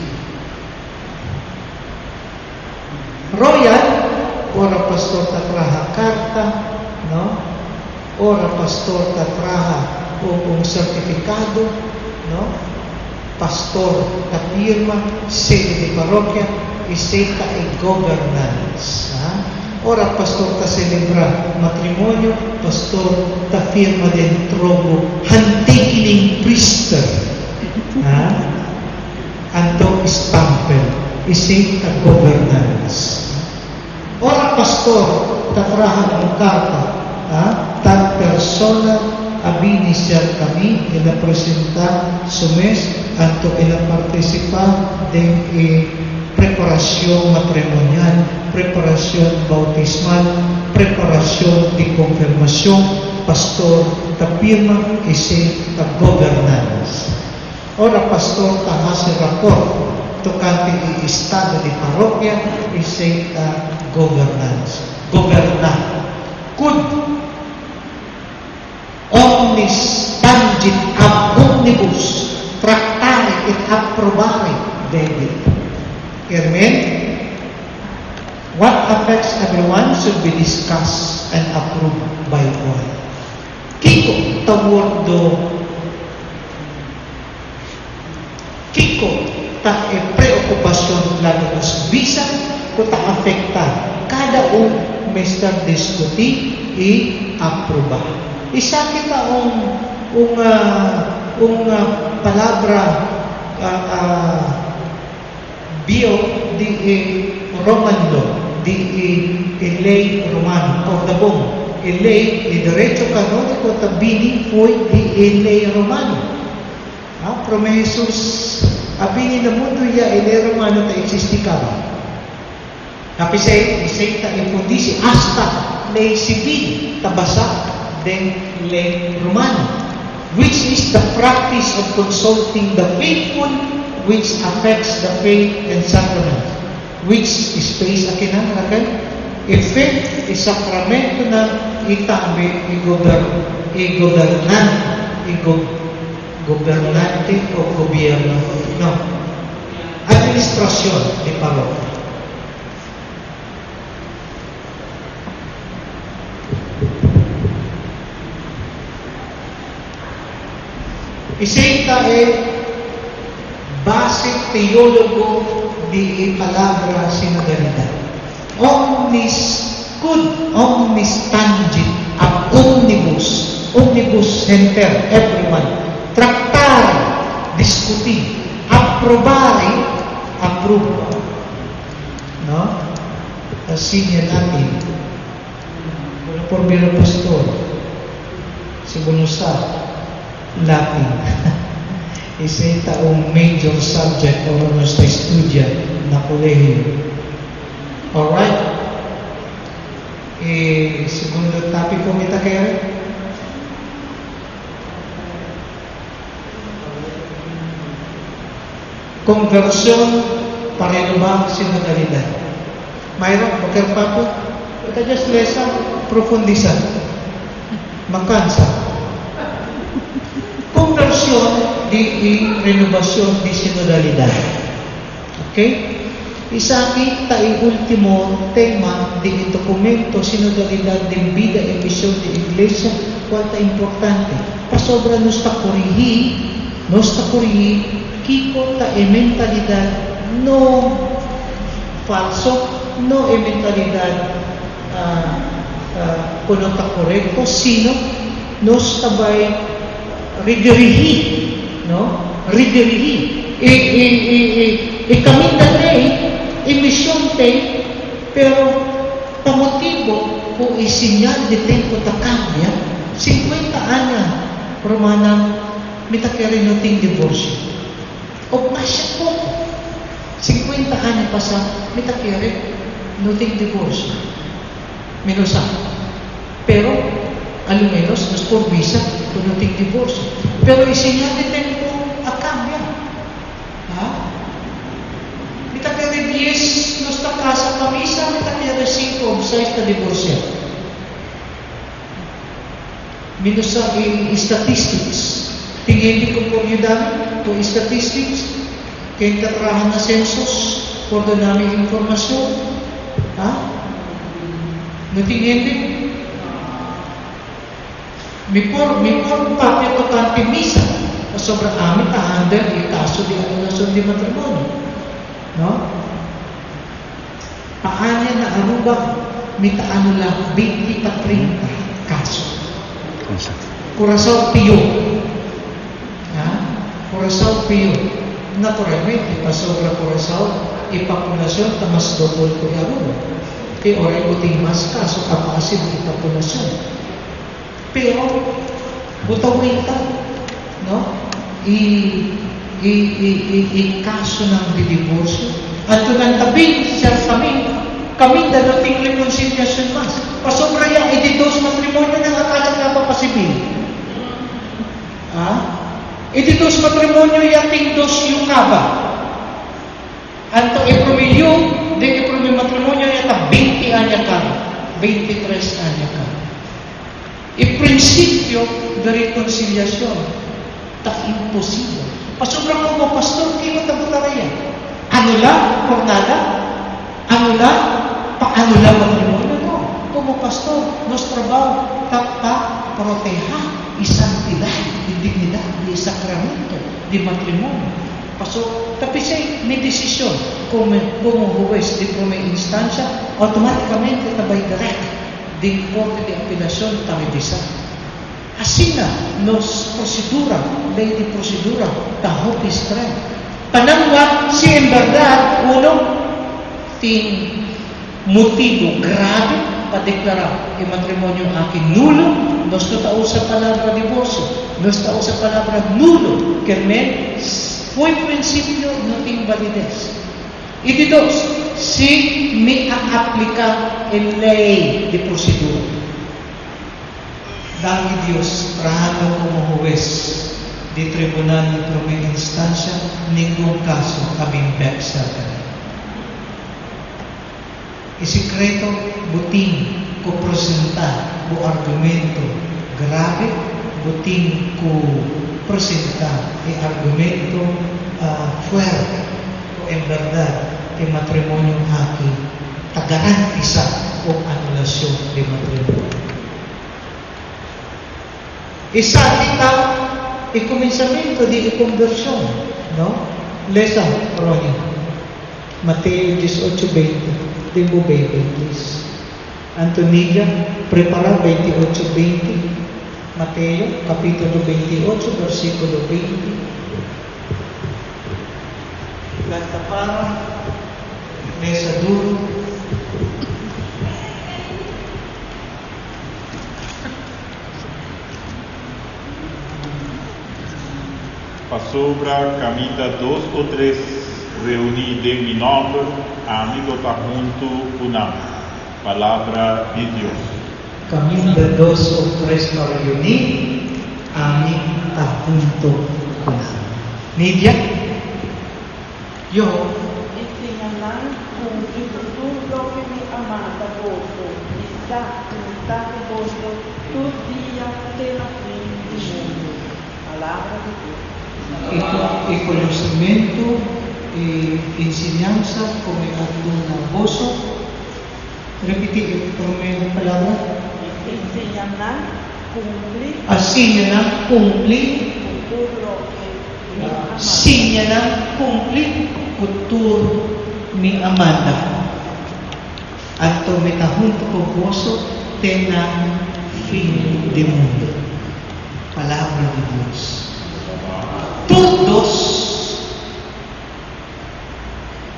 Royal, ora pastor ta traha carta, ora pastor ta traha un certificado, pastor ta firma, sede de parroquia, e seita e governance. Ora pastor ta celebra matrimonio, pastor ta firma dentro handtakening priester. Anto stampel, e seita governance. Ora pastor tatrahan ang carta, tal persona abiniciar kami en la presenta sumes anto en la participar de preparación matrimonial, preparación bautismal, preparación de confirmación, pastor ta firma y se ta governance. Ora pastor ta hace rapport tocante el estado de parroquia y se governance. Gobernar. Cud. Omnis tangit ab omnibus. Tractare et approbare debit. Amen? What affects everyone should be discussed and approved by all. Kiko tawag ta preokupasyon lalo nos bisa ko ta afekta kada mester diskuti i aproba. Isa kita palabra bio di Roman law, di ley romano, of the bone. Ley, diretso canonico tabini foi di ley romano. Prome Jesus abini na mundo ya ley romano ta existicaba. Tapi say ta impundisi hasta ley civil tabasa den ley romano, which is the practice of consulting the faithful, which affects the faith and sacrament, which is based akin effect is sacramento na itambi gobernante o gobierno, administración de parroquia. Isenta base teólogo di palabra sinodalidad. Omnis cud, omnis tangit, ab omnibus enter, everyone. Tractare, discutir, approbare, approve. Senior natin, por bilang pastor, si Bonusar, Latin. Isenta major subject o nuestra estudia na kolehiyo. Alright? Segundo topic po kita kaya. Conversión para renovar sinodalidad. Mayroon, bakit pa po? Ito just lesson, profundizan. Makansa. renovasyon di sinodalidad. Okay? Isa kita ultimo tema di dokumento sinodalidad din vida e misión de iglesia, quanta importante. Pasobra nos ta corrigi, kiko ta e mentalidad no falso, no e mentalidad kuno ta correcto, sino nos tabay ridirigi, no? Ridirigi. Kami dati emisyon te, pero pamotibo po isinyal de tempo ta cambia, 50 años romana mitakeri no ting divorcio. O masya po, 50 años pa sa mitakeri no ting divorcio. Minusa. Pero, al menos, nos por visa kung no ting divorcio. Pero isinyal de tempo a cambia. Ha? Mitakeri 10 nos ta casa kamisa, mitakeri 5 o 6 ta divorcio. Minusa statistics. Tingin ko po yun dami, po statistics, kaya tatrahan na census, por doon namin informasyon. Ha? Natingin din? May por papel o kante misa, sobrang amin ta-handle yung kaso di anulasyon di matrimonio. No? Paanya na aruba, may taano lang, 20 pa 30 kaso. Curaçao Pio. Curaçao Pio. Naturalmente, pasobra Curaçao, ipapulasyon, tamas double ko yaruba. Kaya oray uting mas kaso, kapasin ipapulasyon. Pero, butaw rita, no? Kaso ng didivorsyo. At tunang tabi, siya kami dadating reconciliation mas. Pasobra yan, itidos matrimonyo ng akala nga pa pasibil. Itidos matrimonyo yating dos yung kaba. Anto epromilyo, de epromilyo matrimonyo yata 20 anya ka, 23 anya ka. Prinsipyo de reconciliation, ta imposible. Pasobra ko mo, pastor, kaya tabutaraya. Ano lang, pornada? Ano lang, paano lang matrimonyo? No. Como pastor, nos trabaho, tapa, proteja, isantidad, dignidad, di sakramento, di matrimonio. Paso, tapi siya may desisyon como juez di primera instancia, automaticamente tabay direct di korte de apelasyon talibisa. Asina nos prosedura, ley de prosedura, taho extreme. Panangwa, si en verdad, uno, ting motivo grave para declarar el matrimonio aquí nulo, nos totoo sa palabra divorcio, nos totoo sa palabra nulo, que fue principio no tiene validez. Y dos, si me aplica en ley de procedura. Dami Dios, trabajando como juez de tribunal de primera instancia, ningún caso kaming beksa. E sikreto, buting ko presenta o argumento grave, buting ko presenta e argumento fuerte o en verdad que matrimonio aquí tagarantiza o anulasyon de matrimonio. Isa kita comenzamiento de conversión, ¿no? Lesa, Ronnie. Mateo 18:20. Tiempo 20, please. Antonilla, prepara 28:20. Mateo, capítulo 28, versículo 20. Gasta para, lesa duro. Pasobra camita 2 o 3 reunidos en mi nombre, amigo está junto unam. Palabra de Dios. Camita 2 o 3 para reunir, amigo está junto unam. Nidia, yo. Enseñarán con Jesús lo que me amata vosso, está en vosso, todo día de la fin del mundo. Palabra de Dios. y conocimiento y enseñanza con el alumno gozo. Repite la palabra. Enseñará, cumplir, Enseñará, cumplir, futuro que mi amado. enseñará, cumplir, futuro mi amada. At tumitahunto ko gozo, tenang fin de mundo. Palabra de Dios.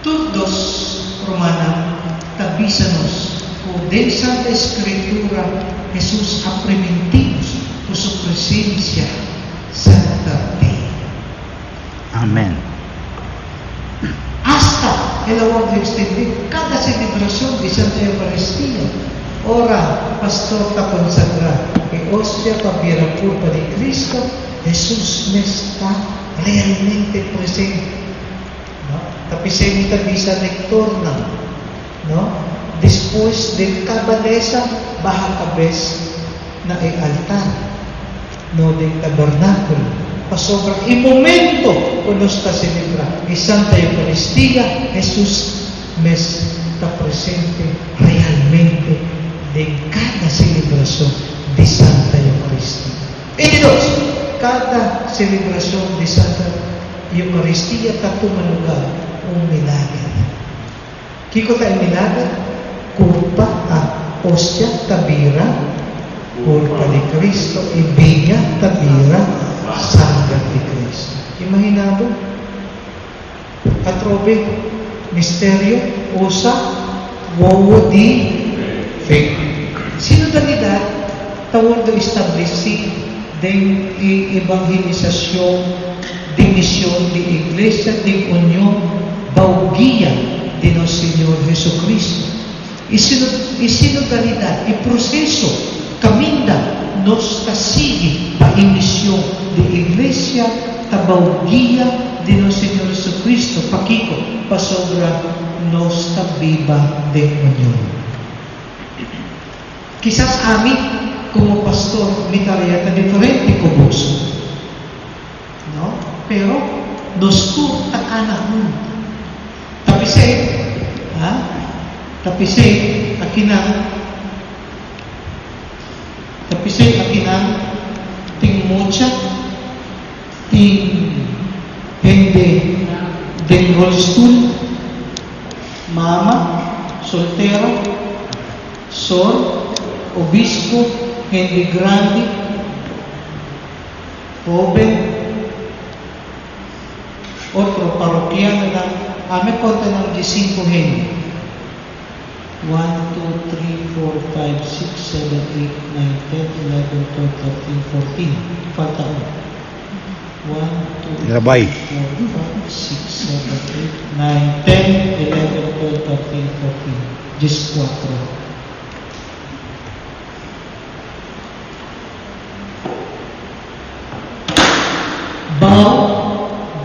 Todos, Romana, tabísanos, por de Santa Escritura, Jesús apremitimos por su presencia santa. Amén. Hasta el amor de extender cada celebración de Santa Eucaristía. Ora, pastor ta consagrar, que hostia para culpa de Cristo, Jesús me está realmente presente. ¿No? Tapisemi tabisa lectorna, ¿no? Después de cada mesa, baja cabeza na el altar, no del tabernáculo. Pasobra el momento cuando está celebrando y Santa Eucaristía, Jesús me está presente realmente de cada celebración de Santa Eucaristía. Y dos, cada celebración de Santa Eucaristía toma lugar un milagro. ¿Qué cosa es el milagro? Culpa a hostia tabira, culpa de Cristo y viña tabira, sangre de Cristo. Imaginado? Atrobe, misterio, usa, wowo di fe. Sinodalidad, tawag de establisir de evangelización, de misión, de iglesia, de unión, bauguía de nuestro Señor Jesucristo. Y sinodalidad, el proceso, caminda, nos sigue para misión de iglesia, tabauguía de nuestro Señor Jesucristo, Paquico, pasobra nuestra viva de unión. Quizás a mí, como pastor, mi tarea es diferente con vos, ¿no? Pero nos turta kanahun. Tapisay, akinang, ting mocha, ting hindi, del rollstool, mama, soltera, sol, obispo, hindi grande, joven, otro parroquiano na, ame konta ng 15 hindi. 1, 2, 3, 4, 5, 6, 7, 8, 9, 10, 11, 12, 13, 14. Falta ko. 1, 2, 3, 4, 5, 6, 7, 8, 9, 10, 11, 12, 13, 14. Just 4.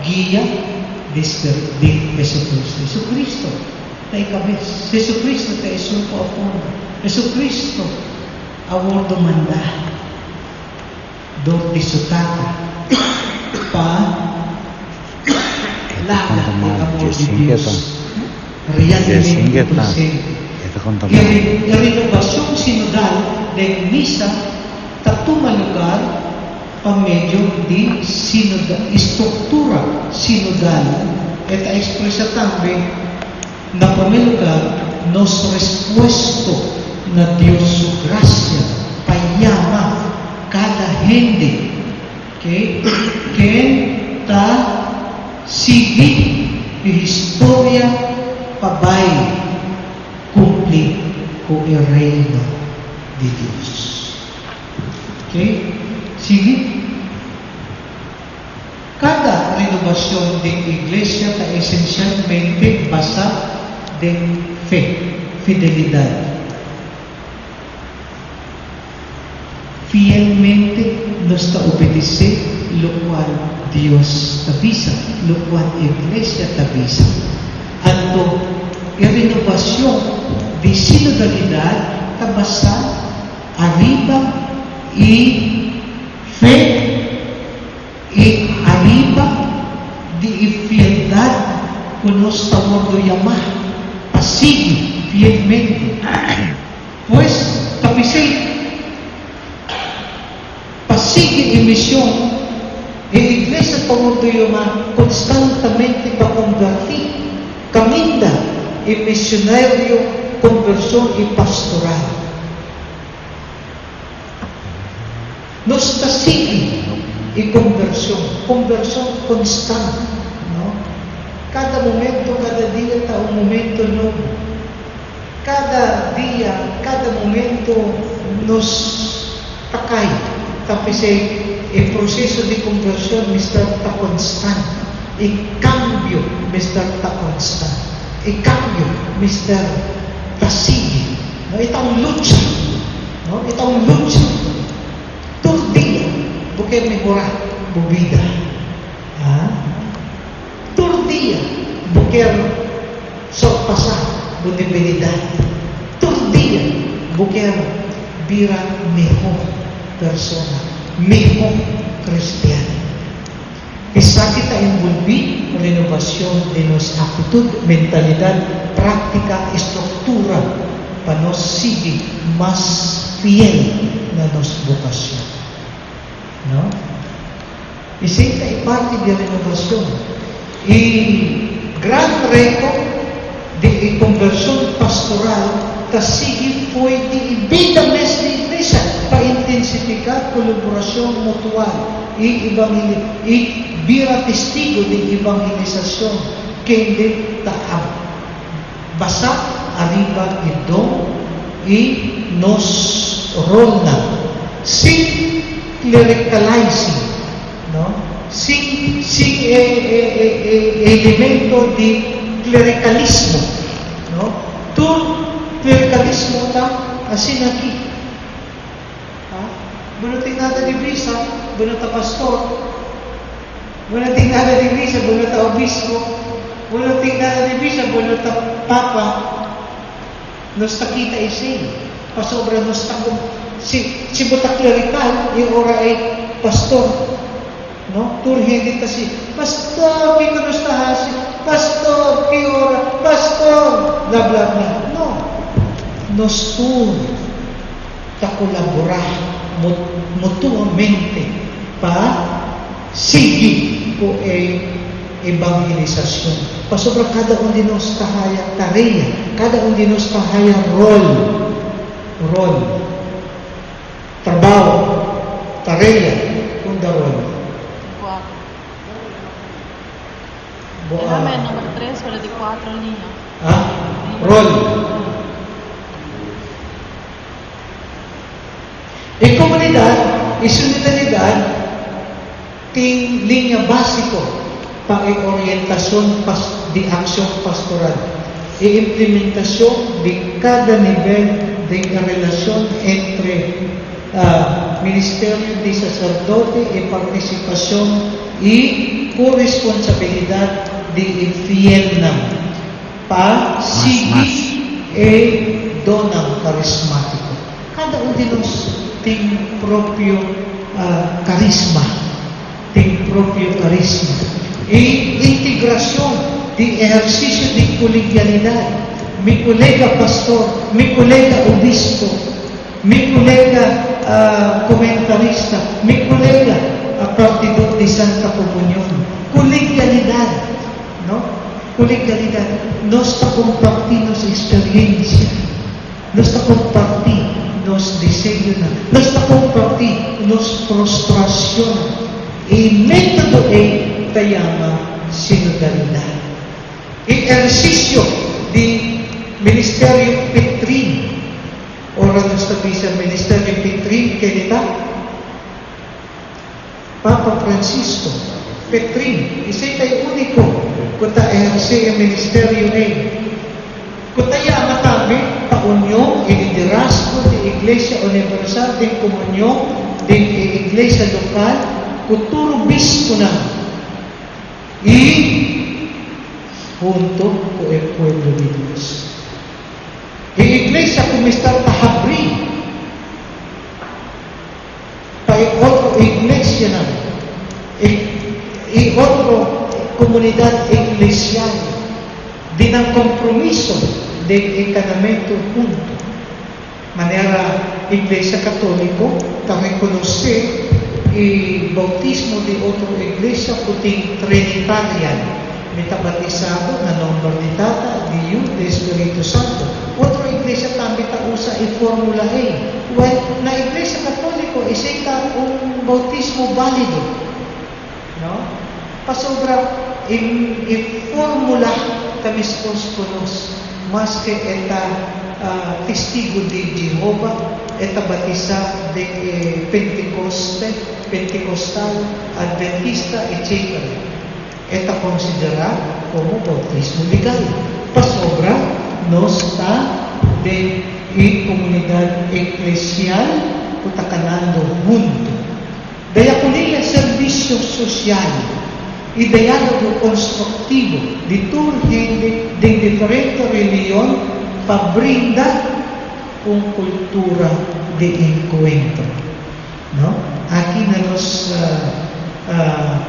Guía de Jesucristo. Jesucristo tayo kabis. Jesucristo tayo sumpo ako. Jesucristo awardo manda. Dor di sutaka. Pa laga ng amor de Dios. Realmente presente. Y renovación sinodal de misa tatuma lugar pa medio di sinodal, estruktura sinodal. At expresa también na pamilugar nos respuesto na Dios su gracia payama cada gente que ta sigue y historia pabay cumplir con el reino de Dios. Okay? Sigue. Cada renovación de iglesia está esencialmente basada de fe, fidelidad. Fielmente nos obedece lo cual Dios avisa, lo cual iglesia avisa. Ando, la renovación de sinodalidad está basada arriba y fe y arriba nos estamos llamar a seguir fielmente. Pues, tapisay, pasigue en misión, en iglesia estamos llamar constantemente para convertir, caminda en misionario, conversión y pastoral. Nos sigue en conversión constante, ¿no? Cada momento, cada día está un momento nuevo. Cada día, cada momento nos takay. Tapos el proceso de conversión está constante. El cambio está constante. El cambio está sigue. ¿No? Está una lucha. ¿No? Está una lucha. Todo día, porque mejorar tu vida. ¿Ah? Todo día, porque sorpasar tu debilidad. Todo día, porque vida mejor persona, mejor cristiano. Quizá kita envolví renovación de nuestra actitud, mentalidad, práctica, estructura, para nos seguir más fiel na nuestra vocación. ¿No? Y esta es parte de renovación. Y gran reto de conversión pastoral sigue fue de vida más de iglesia para intensificar colaboración mutual y vida testigo de evangelización que está basado arriba de don y nos ronda sin clericalizing, ¿no? Sin elemento de clericalismo, ¿no? Tu clericalismo está así aquí. Bueno, no tiene nada de brisa, bueno, está pastor. Bueno, no tiene nada de brisa, bueno, está obispo. Bueno, no tiene nada de brisa, bueno, está papa. No está kita isi. Pasobra no está si buta clerical, yung ora ay pastor. No? Turhin dito si pastor, kita no está hasi. Pastor, que ora, pastor, bla bla bla. No. Nos tur ta colaborar mutuamente para seguir po evangelización. Pasobra cada un de nos tahaya tarea, cada un de nos tahaya rol, trabajo, tarea, kung rol. Déjame el número 3 o el de 4 niños. Rol. En comunidad y solidaridad tiene línea básica para orientación de acción pastoral y implementación de cada nivel de relación entre ministerio de sacerdote y participación y corresponsabilidad de infiel para seguir el don carismático. Cada uno de nosotros tiene propio carisma, y integración de ejercicio de colegialidad. Mi colega pastor, mi colega obispo, mi colega comentarista, mi colega partidor de Santa Comunión. Colegialidad, ¿no? Colegialidad. No está compartiendo experiencia, no está compartiendo nos desayuna, no está compartiendo nos frustraciona. El método se llama solidaridad. El ejercicio de ministerio Petrín, ahora nos está ministerio Petrín, que le da Papa Francisco Petrín, ese es el único que está ejerciendo el ministerio de él. Kaya matami paunyo y liderazgo de Iglesia Universal de Comunión de Iglesia Local kuturo bispo na y junto con el pueblo de Dios. La Iglesia como está tahabri para otra iglesia na y otra comunidad eclesial din ang kompromiso del encanamiento junto. Manera Iglesia Católico, ta reconocer el bautismo de otra iglesia puting Trinitarian. Metabatizado na nombre ni Tata, di Dios, de Espiritu Santo. Otra iglesia también usa el Formula A. Well, na Iglesia Católico isita un bautismo válido. No? Pasobra en formula tamiscos conos más que esta testigo de Jehová, esta batiza de Pentecostal, Adventista, etc. Esta considerada como bautismo legal. Pasobra no está de comunidad eclesial utacanando junto. Diaconía, servicio social y diálogo constructivo de toda gente de diferente religión para brindar una cultura de encuentro. ¿No? Aquí en los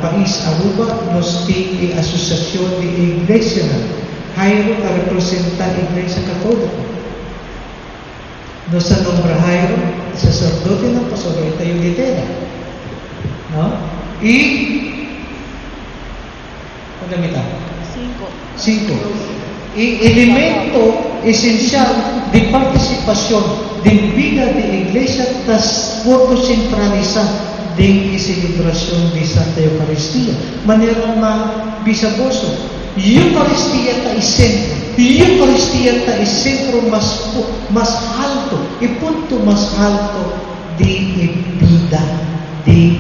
país Aruba nos tiene asociación de iglesia. Jairo a representar iglesia católica. Nos nombra Jairo, sacerdote ng pasoreta yung litera. ¿No? Y ¿cuánto mitad? 5. Y elemento esencial de participación de vida de iglesia tras foto centralizada de celebración de Santa Eucaristía. Manera bisaboso. Eucaristía está el centro. Eucaristía está el centro más alto, el punto más alto de vida de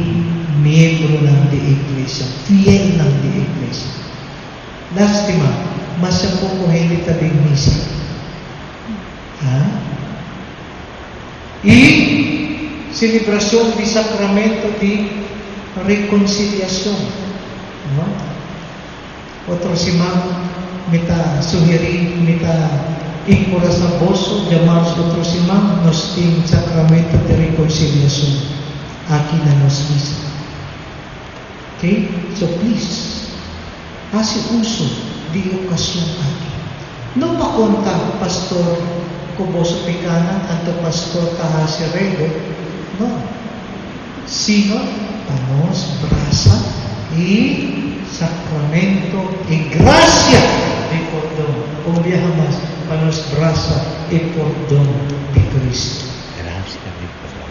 miembro de iglesia, fiel de iglesia. Lástima, mas poco gente está de misa. Y celebración de sacramento de reconciliación. ¿No? Otro simán meta sugerir, meta encorazaboso, llamar otro simán, nos tiene sacramento de reconciliación aquí en los misa. Okay? So please, hace uso de ocasión aquí. No pa contar pastor Kuboso Picana, tanto pastor Tahasi Rego, no. Sino panos, brasa y sacramento y gracia de perdón. Un viaje más, panos, brasa y perdón de Cristo. Gracia de perdón.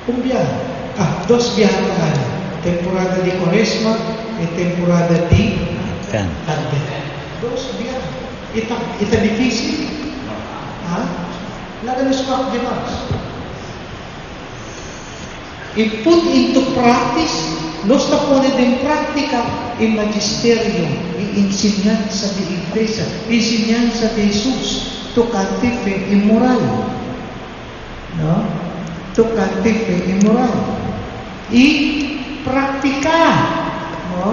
Un viaje. 2 viajes al año. Temporada de Cuaresma y temporada de Advent. 2 viajes. ¿Está difícil? Nada nos swak de más. Y put into practice, no está poniendo en práctica el magisterio y enseñanza de iglesia, enseñanza de Jesús, tocante fe y moral. ¿No? Tocante fe y moral. Y practicar, ¿no?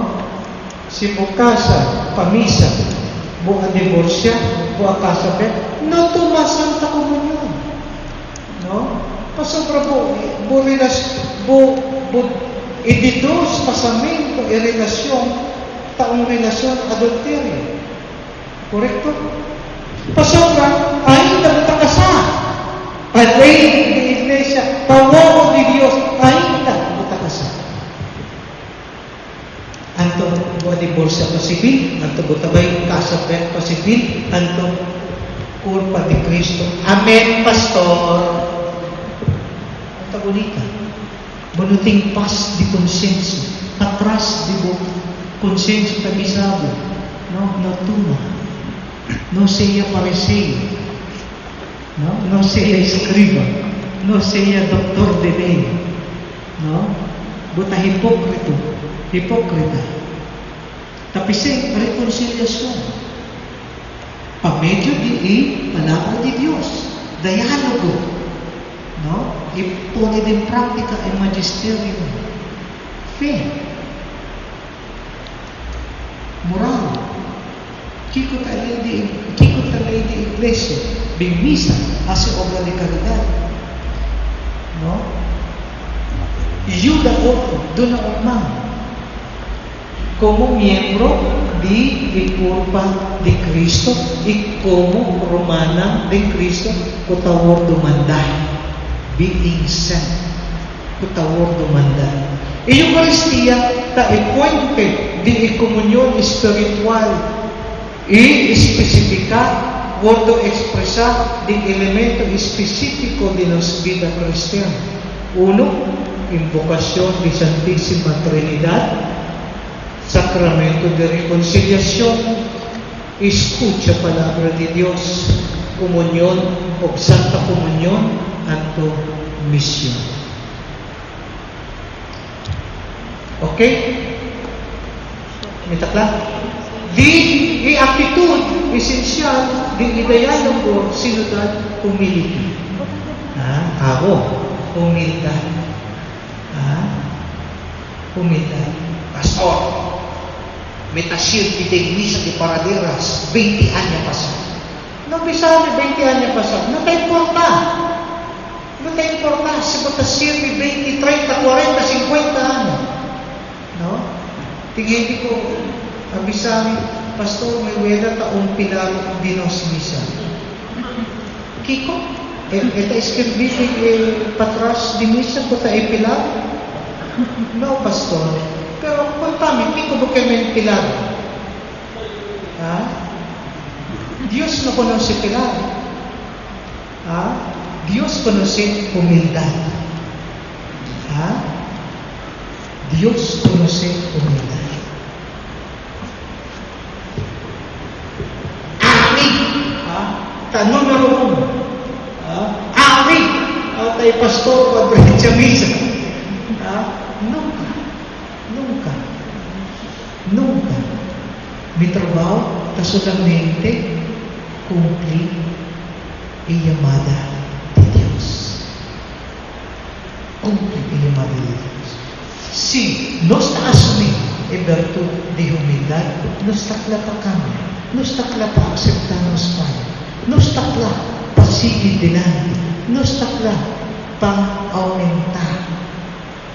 Si por casa, pa misa, voy a divorciar, voy a casa, no toma Santa Comunión, ¿no? Pasobra y de 2 casamiento y relación, taong relasyon adulterio. Correcto? Pasobra, ainda buta kasal. A ley de iglesia, pawao de Dios, ainda buta kasal. Anto buat divorcia pa civil, anto butabay kasapet pa civil, anto culpa de Cristo. Amen, pastor. Anto bonita. Bunuting paz de consciência, atrás de consciência tabisado, não tuma, não seja parecer, não seja escriba, não seja doutor de lei, não, buta hipócrita, tapi sem reconciliação, pa medio de palavra de Deus, diálogo. ¿No? Y poner en práctica el magisterio, fe, moral. Kiko ta ley de iglesia, bien misa, hace obra de caridad, ¿no? Ayuda a otro, dona a mano. como miembro di Curpa di Cristo y como romana de Cristo, kutawar dumanday. Being sent, kutawar dumanday. E Eucaristia ta puente di comunión espiritual y especificar, vuelto a expresar de elemento específico de nuestra vida cristiana. Uno, invocación de Santísima Trinidad, sacramento de reconciliación, escucha palabra de Dios, comunión o Santa Comunión, anto misión. ¿Ok? ¿Está claro? Di actitud esencial di diálogo sinodal, humility. Ako, humildad. Humildad. Pastor, metasir de iglesia de Paraderas 20 años pasado. No pisar 20 años pasado. No te importa. No te importa si metasir de 20, 30, 40, 50 años. No? Tingin ko, abisari, Pastor, may wala taong pilar dinos misa. Kiko, ito escribir patras di misa ko ta pilar? No, Pastor. Pero contame, Kiko, ba kayo may pilar? Diyos no conoce pilar. Diyos conoce humildad. Dios conoce humildad. Número 1. Ari, tayo pastor o adventure misa. Nunca. Mi trabajo ta solamente cumplir y llamada de Dios. Cumplir y llamada de Dios. Si nos asumir en virtud de humildad, nos takla pa kami. Nos takla pa aceptamos tayo. Nos takla pa seguir delante. Nos takla pa aumentar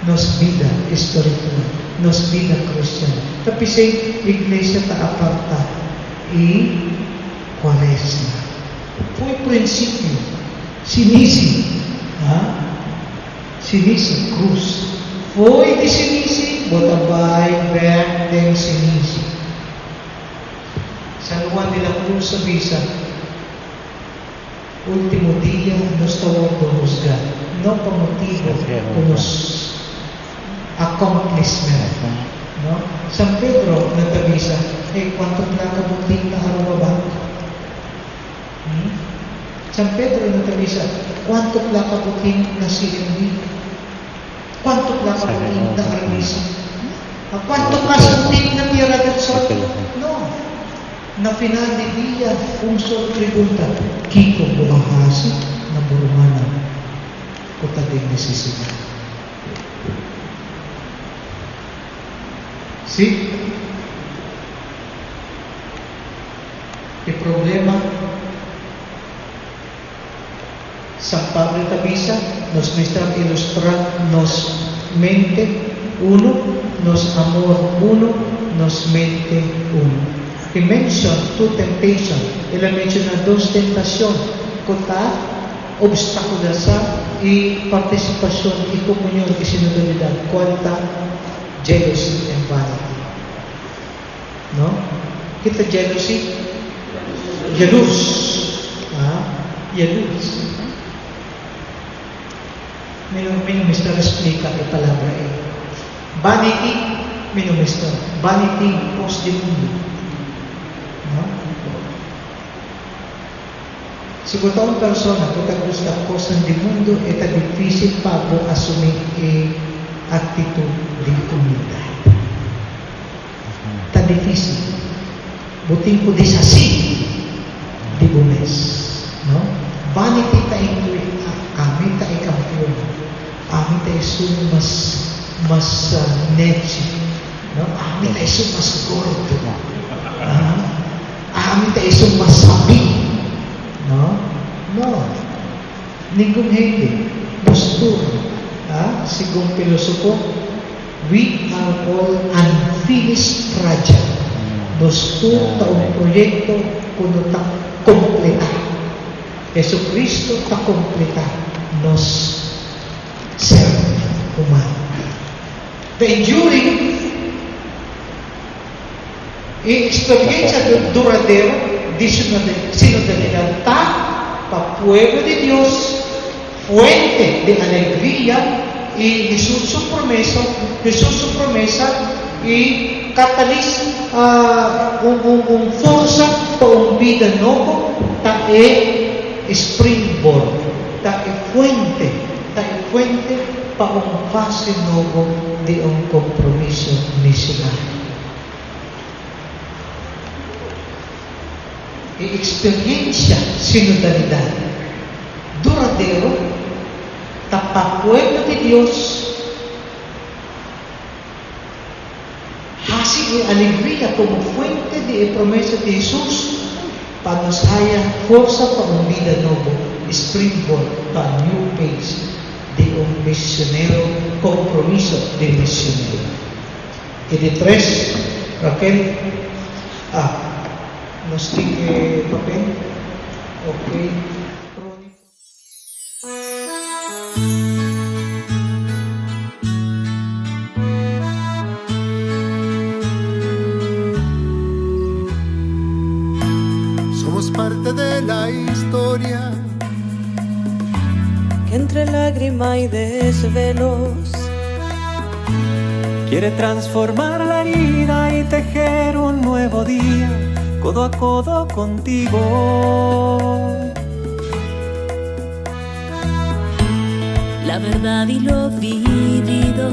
nos vida espiritual, nos vida cristiana. Tapi sa iglesia ta aparta y cuaresma. Foi prinsipyo. Sinisi. Sinisi, cruz. Foi de sinisi, botabay, berdeng sinisi. San Juan de la Cruz avisa, último día nos tawag de juzgar, no por motivo con los accomplishments. No? San Pedro nag-avisa, quanto nakabuting na araw-araw? San Pedro nag-avisa, quanto nakabuting na CMD? Quanto nakabuting na armisa? Quanto nakabuting na tierra del sol? No. Na final de dia, solo pregunta, Kiko bumahasi na burumana o tading necesidad. ¿Sí? El problema, San Pablo Tabisa nos muestra ilustrar, nos mente uno, nos amor uno, nos mente uno. He mentioned two temptations. Él menciona dos tentaciones, kota, obstacularsa y participación y comunión y sinodalidad. Cuanta jealousy and vanity. No? Kita jealousy? Jealous. Jealous. Minumista explica la palabra vanity, minumista. Vanity, pos de mundo. No? Si kung taong persona kung gusto cosas del mundo, es difícil para asumir actitud de humildad. Tan difícil. Buting po desasí de bumes. No? Vanity ta incluye, amin ta ikampiyon. Amin ta isun mas nechi. No? Amin ta isun mas gordo. Amin ta isun mas sabi. No? No. Ningún hindi. Postura. Según filósofo, We are all unfinished project. Nos tu taong proyekto kuno ta kompleta. Yesu Kristo ta kompleta nos ser humano. The enduring experiencia duradero de sinodalidad ta pa pueblo de Dios, fuente de alegría y Jesús su promesa y catalis un forza para un vida nuevo, ta springboard, ta fuente para un fase nuevo de un compromiso misionario. Y experiencia sinodalidad duradero, para pueblo de Dios, así alegría como fuente de promesa de Jesús, para nos haya fuerza para un vida nuevo, springboard para new pace de un misionero, compromiso de misionero. Y de 3, Raquel, nos tiene papel, ok. Somos parte de la historia Que entre lágrima y desvelos quiere transformar la herida y tejer un nuevo día, codo a codo contigo. la verdad y lo vivido.